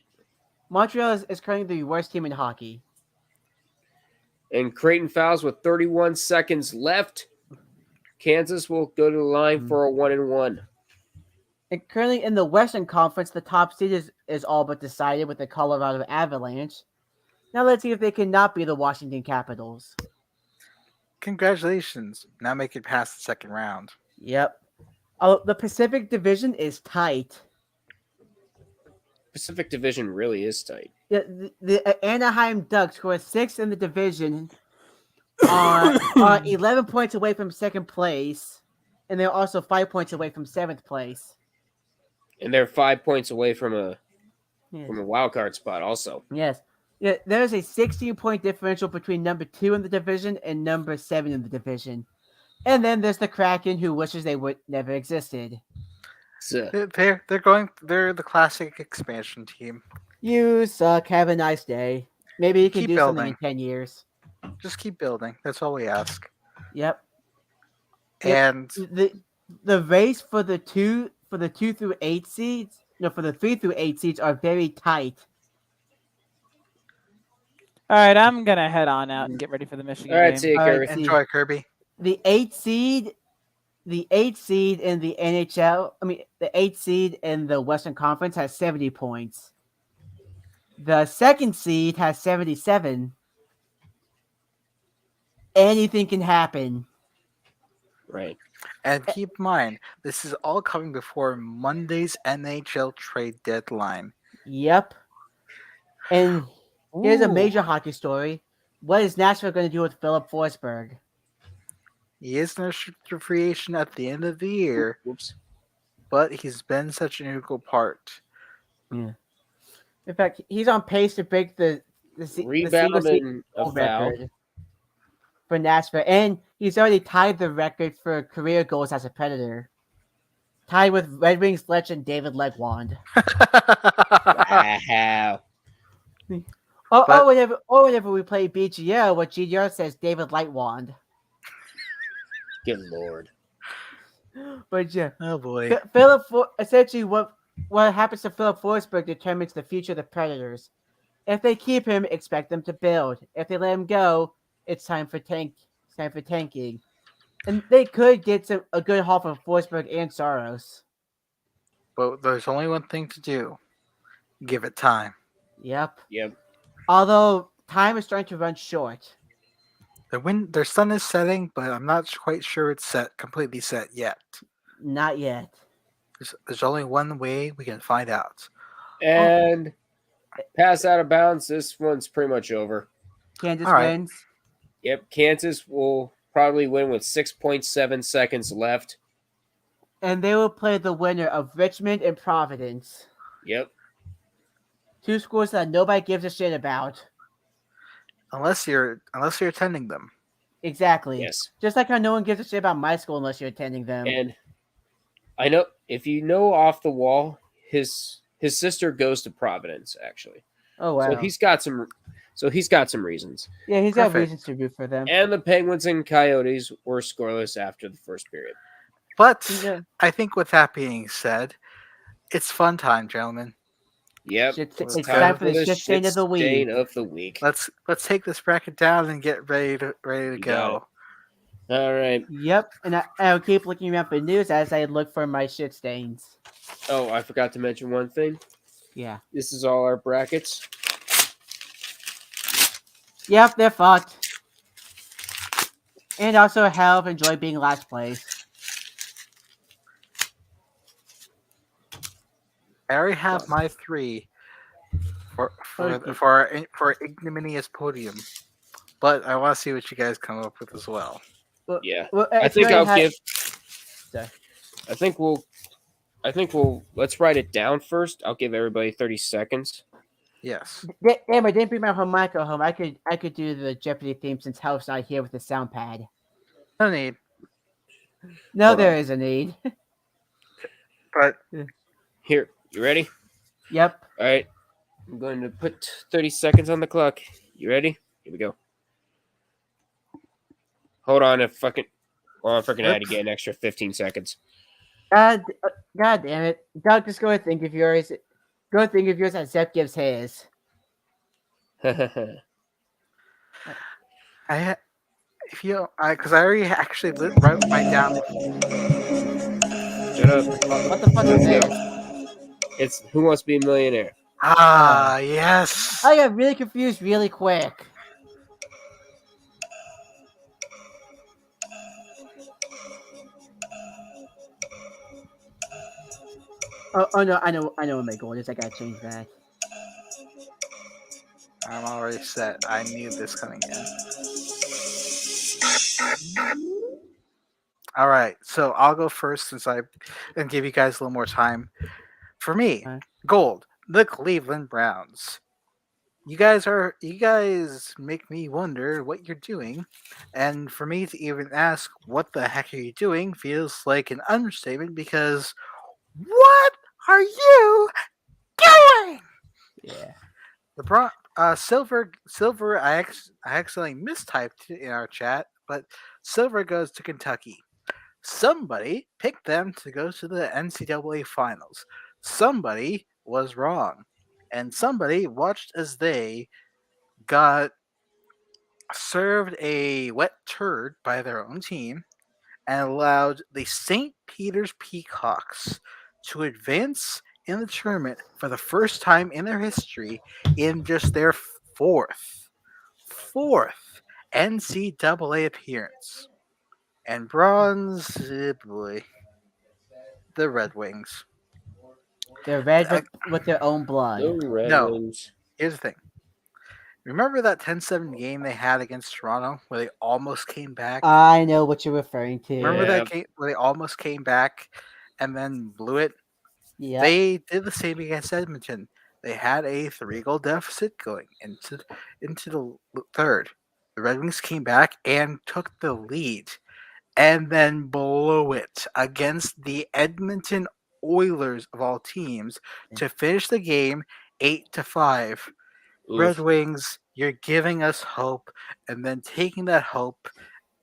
Montreal is currently the worst team in hockey. And Creighton fouls with 31 seconds left. Kansas will go to the line for a 1-1. And currently in the Western Conference, the top seed is all but decided with the Colorado Avalanche. Now let's see if they cannot be the Washington Capitals. Congratulations. Now make it past the second round. Yep. The Pacific Division is tight. Pacific Division really is tight. The Anaheim Ducks, who are 6th in the division, are 11 points away from second place, and they're also 5 points away from 7th place. And they're 5 points away from a wild card spot also. Yes. Yeah, there's a 16-point differential between number 2 in the division and number 7 in the division. And then there's the Kraken, who wishes they would never existed. So, They're the classic expansion team. You suck. Have a nice day. Maybe you can Keep do something in building. 10 years. Just keep building. That's all we ask. Yep. And The race for the 2 through 8 seeds, no, for the 3 through 8 seeds are very tight. All right, I'm gonna head on out and get ready for the Michigan all right, game. see you, All right, Kirby. see. enjoy, Kirby. The 8 seed in the NHL, the 8 seed in the Western Conference has 70 points. The second seed has 77. Anything can happen. Right. And keep in mind, this is all coming before Monday's NHL trade deadline. Yep. And here's a Ooh. major hockey story. What is Nashville going to do with Philip Forsberg? He is an restricted free agent at the end of the year, Whoops. but he's been such an integral part. Yeah. In fact, he's on pace to break the Rebound single season and a goal foul. record for Nashville, and he's already tied the record for career goals as a Predator, tied with Red Wings legend David Legwand. Wow. Whenever we play BGO, what GDR says David Lightwand. Good lord. But yeah, Oh boy. Essentially what happens to Philip Forsberg determines the future of the Predators. If they keep him, expect them to build. If they let him go, it's time for tanking. And they could get a good haul from Forsberg and Saros. But there's only one thing to do. Give it time. Yep. Yep. Although time is starting to run short. Their sun is setting, but I'm not quite sure it's completely set yet. Not yet. There's only one way we can find out. And pass out of bounds. This one's pretty much over. Kansas All right. wins. Yep. Kansas will probably win with 6.7 seconds left. And they will play the winner of Richmond and Providence. Yep. 2 schools that nobody gives a shit about. Unless you're attending them. Exactly. Yes. Just like how no one gives a shit about my school unless you're attending them. And I know if you know off the wall, his sister goes to Providence actually. Oh wow. So he's got some reasons. Yeah, he's got Perfect. reasons to root for them. And the Penguins and Coyotes were scoreless after the first period. But Yeah. I think with that being said, it's fun time, gentlemen. Yep. It's It's time for the shit stain of the week. stain of the week. Let's take this bracket down and get ready to got go. All right. Yep, and I'll keep looking around for news as I look for my shit stains. Oh, I forgot to mention one thing. Yeah. This is all our brackets. Yep, they're fucked. And also help enjoy being last place. I already have my 3 for ignominious podium, but I want to see what you guys come up with as well. Yeah. Well, I if you think already I'll had- give. Sorry. I I think let's write it down first. I'll give everybody 30 seconds. Yes. Damn, I didn't bring my harmonica home. I could do the Jeopardy theme since Hal's not here with the sound pad. No need. No, Hold there on. is a need. But Here, you ready? Yep. All right. I'm going to put 30 seconds on the clock. You ready? Here we go. Hold on a fucking. Well, I freaking had to Oops. get an extra 15 seconds. God damn it. Doug, just go and think of yours. Go and think of yours as Zep gives his. I if you because I already actually wrote mine down. Shut up. What the fuck is Here we this? go. It's Who Wants to Be a Millionaire? Yes. I got really confused really quick. Oh no, I know what my goal is. I gotta change that. I'm already set. I knew this coming in. All right, so I'll go first since I and give you guys a little more time. For me, Alright. gold, the Cleveland Browns. You guys make me wonder what you're doing, and for me to even ask what the heck are you doing feels like an understatement because what are you doing? Yeah. The silver. I accidentally mistyped in our chat, but silver goes to Kentucky. Somebody picked them to go to the NCAA finals. Somebody was wrong, and somebody watched as they got served a wet turd by their own team and allowed the St. Peter's Peacocks to advance in the tournament for the first time in their history in just their fourth NCAA appearance. And bronze, boy, the Red Wings. They're red Uh, with their own blood. The Red No. Wings. Here's the thing. Remember that 10-7 game they had against Toronto where they almost came back? I know what you're referring to. Remember Yeah. that game where they almost came back and then blew it? Yep. They did the same against Edmonton. They had a 3-goal deficit going into the third. The Red Wings came back and took the lead and then blew it against the Edmonton Oilers of all teams to finish the game 8-5. Red Oof. Wings, you're giving us hope and then taking that hope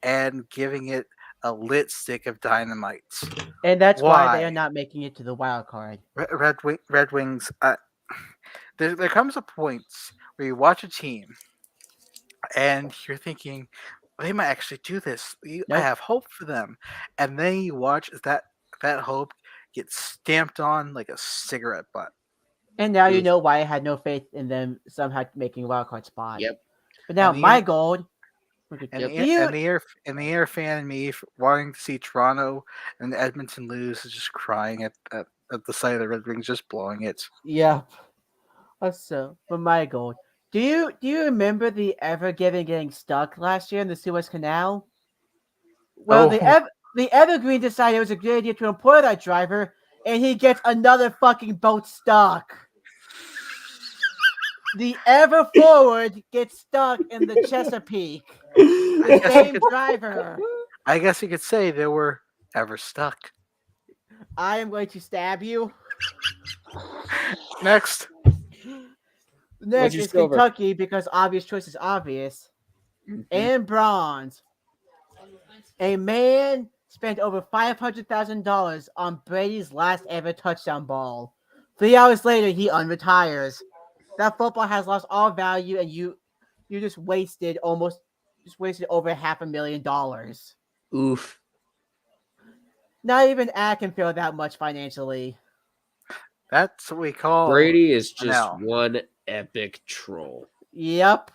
and giving it a lit stick of dynamite. And that's why they Why? are not making it to the wild card. Red Wings. There comes a point where you watch a team and you're thinking they might actually do this. I Nope. have hope for them, and then you watch that hope get stamped on like a cigarette butt. And now you Oof. know why I had no faith in them somehow making a wild card spot. Yep. But now And the my air- gold. And Yep. the air fan and me wanting to see Toronto and Edmonton lose is just crying at the sight of the Red Wings just blowing it. Yep. Also, for my gold. Do you remember the Ever Given getting stuck last year in the Suez Canal? Well, the Evergreen decided it was a good idea to employ that driver, and he gets another fucking boat stuck. The Ever Forward gets stuck in the Chesapeake. The guess same driver. I guess you could say they were ever stuck. I am going to stab you. Next. Next your is silver? Kentucky because obvious choice is obvious. And bronze. A man spent over $500,000 on Brady's last ever touchdown ball. 3 hours later, he unretires. That football has lost all value, and you just wasted over $500,000. Oof. Not even Ad can feel that much financially. That's what we call Brady is just Now. one epic troll. Yep.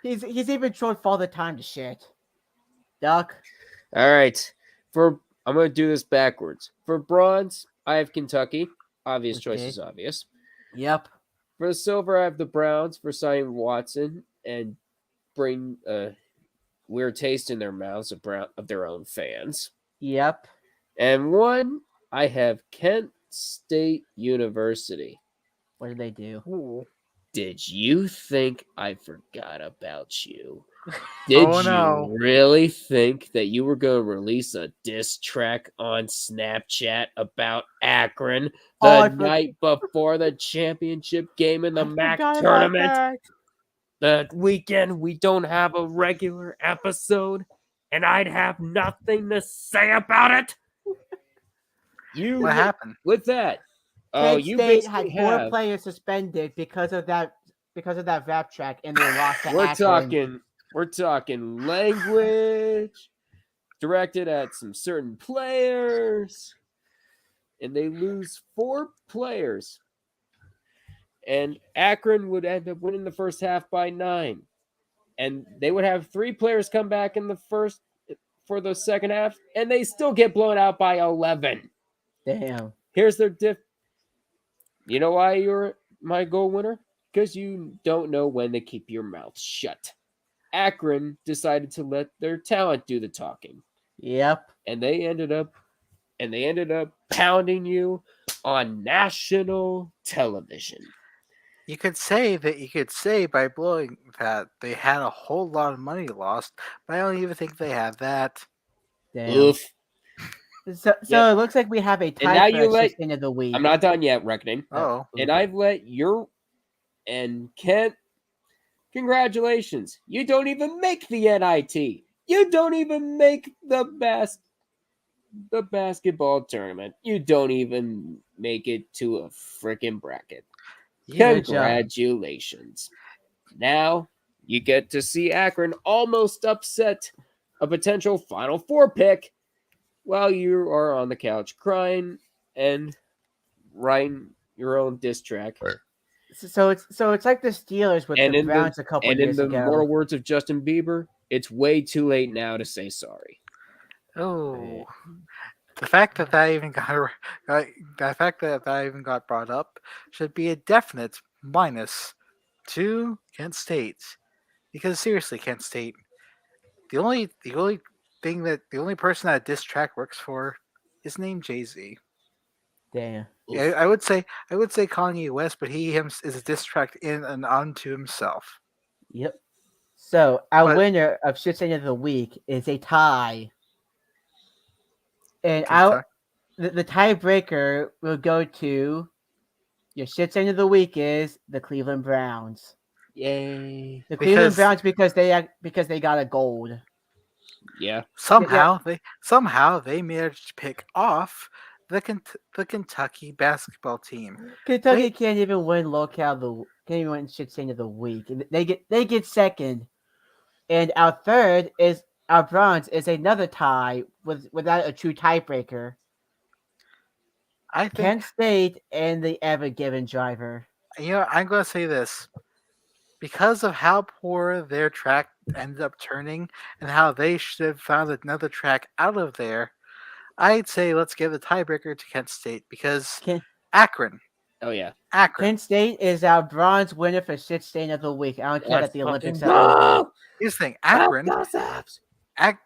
He's even trolled Father Time to shit. Duck. All right. I'm going to do this backwards. For bronze, I have Kentucky. Obvious choice Okay. is obvious. Yep. For the silver, I have the Browns for signing Watson and bring weird taste in their mouths of their own fans. Yep. And one, I have Kent State University. What did they do? Ooh. Did you think I forgot about you? Did Oh, you no. really think that you were going to release a diss track on Snapchat about Akron the Oh, night before the championship game in the MAC forgot about tournament? that. The weekend we don't have a regular episode, and I'd have nothing to say about it? You What happened? with that? Oh, Kent you State had basically 4 have. players suspended because of that rap track, and they lost to We're Akron. talking language directed at some certain players, and they lose 4 players. And Akron would end up winning the first half by 9. And they would have 3 players come back in the first for the second half, and they still get blown out by 11. Damn. Here's their diff. You know why you're my goal winner? Because you don't know when to keep your mouth shut. Akron decided to let their talent do the talking, Yep. and they ended up pounding you on national television. You could say by blowing that they had a whole lot of money lost, but I don't even think they had that. Damn. Oof. So Yep. it looks like we have a And now tie you for let- assistant of the week. I'm not done yet, Reckoning. Oh, And I've let your and Kent, congratulations. You don't even make the NIT. You don't even make the basketball tournament. You don't even make it to a freaking bracket. Good job. Congratulations. Now you get to see Akron almost upset a potential Final Four pick while you are on the couch crying and writing your own diss track. So it's like the Steelers with And the in Browns a couple and in years the ago. mortal words of Justin Bieber, it's way too late now to say sorry. oh. The fact that that even got brought up should be a definite minus to Kent State, because seriously, Kent State, the only person that diss track works for is named Jay-Z. Damn. Yeah, I would say Kanye West, but he is a diss track in and unto himself. Yep. So our But- winner of Shitstain of the Week is a tie. And Kentucky- the tiebreaker will go to your Shitstain of the Week is the Cleveland Browns. Yay. The Cleveland Because- Browns because they got a gold. Yeah. Somehow they managed to pick off the Kentucky basketball team. Kentucky Wait. can't even win can't even win Shitstain of the Week. And they get second. And our bronze is another tie without a true tiebreaker. I think Kent State and the Ever Given driver. I'm going to say this. Because of how poor their track ended up turning and how they should have found another track out of there, I'd say let's give the tiebreaker to Kent State, because Akron. Oh yeah. Kent State is our bronze winner for Shitstain of the Week. I don't care that the Olympics are over. Here's the thing,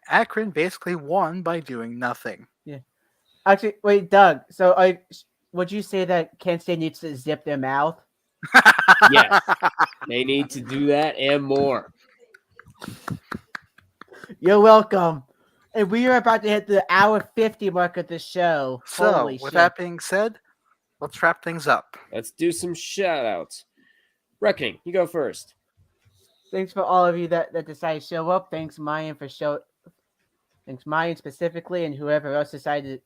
Akron basically won by doing nothing. Actually, wait, Doug. So, would you say that Kent State needs to zip their mouth? Yes. They need to do that and more. You're welcome. And we are about to hit the hour 50 mark of the show. So, Holy with shit. that being said, let's wrap things up. Let's do some shout outs. Reckoning, you go first. Thanks for all of you that decided to show up. Thanks Mayan Thanks Mayan specifically, and whoever else decided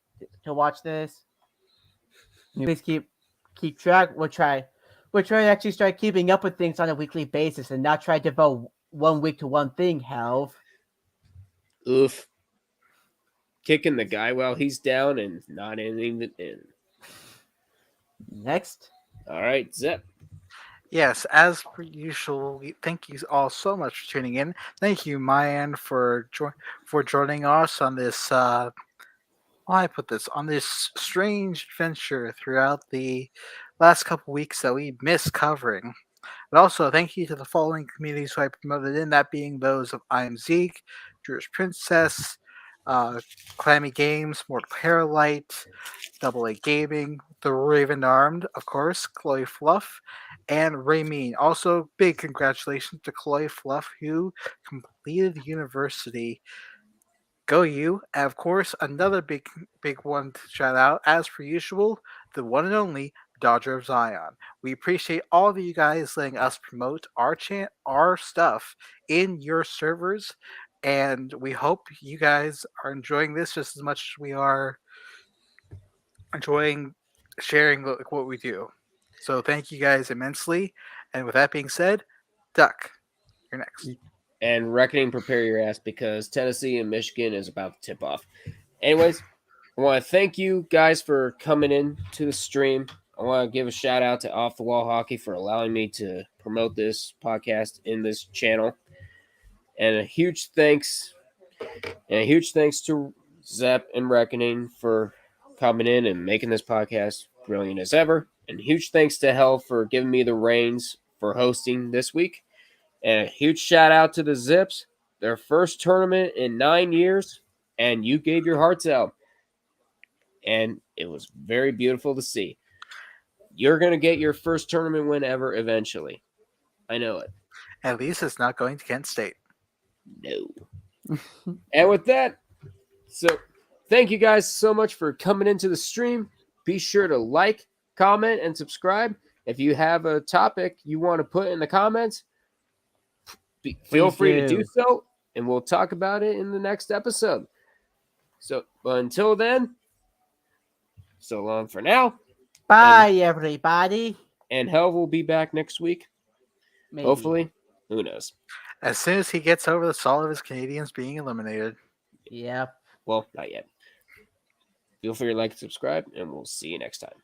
to watch this. Please keep track. We'll try to actually start keeping up with things on a weekly basis and not try to devote 1 week to one thing, Helv. Oof. Kicking the guy while he's down and not ending it in. Next. All right, Zep. Yes, as per usual, thank you all so much for tuning in. Thank you, Mayan, for joining us on this. On this strange adventure throughout the last couple weeks that we missed covering. But also, thank you to the following communities who I promoted in, that being those of I'm Zeke, Jewish Princess, Clammy Games, Mortal Paralight, Double A Gaming, The Raven Armed, of course, Chloe Fluff, and Raymeen. Also, big congratulations to Chloe Fluff, who completed university. Go you! And of course, another big one to shout out, as per usual, the one and only Dodger of Zion. We appreciate all of you guys letting us promote our stuff in your servers, and we hope you guys are enjoying this just as much as we are enjoying sharing what we do. So thank you guys immensely. And with that being said, Duck, you're next. And Reckoning, prepare your ass because Tennessee and Michigan is about to tip off. Anyways, I want to thank you guys for coming in to the stream. I want to give a shout out to Off the Wall Hockey for allowing me to promote this podcast in this channel. And a huge thanks to Zep and Reckoning for coming in and making this podcast brilliant as ever. And huge thanks to Hell for giving me the reins for hosting this week. And a huge shout out to the Zips, their first tournament in 9 years, and you gave your hearts out. And it was very beautiful to see. You're going to get your first tournament win ever eventually. I know it. At least it's not going to Kent State. No. And with that, so thank you guys so much for coming into the stream. Be sure to like, comment, and subscribe. If you have a topic you want to put in the comments, feel free to do so, and we'll talk about it in the next episode. So, but until then, so long for now. Bye, everybody. And Hell will be back next week. Maybe. Hopefully. Who knows? As soon as he gets over the solid of his Canadians being eliminated. Yep. Well, not yet. Feel free to like and subscribe, and we'll see you next time.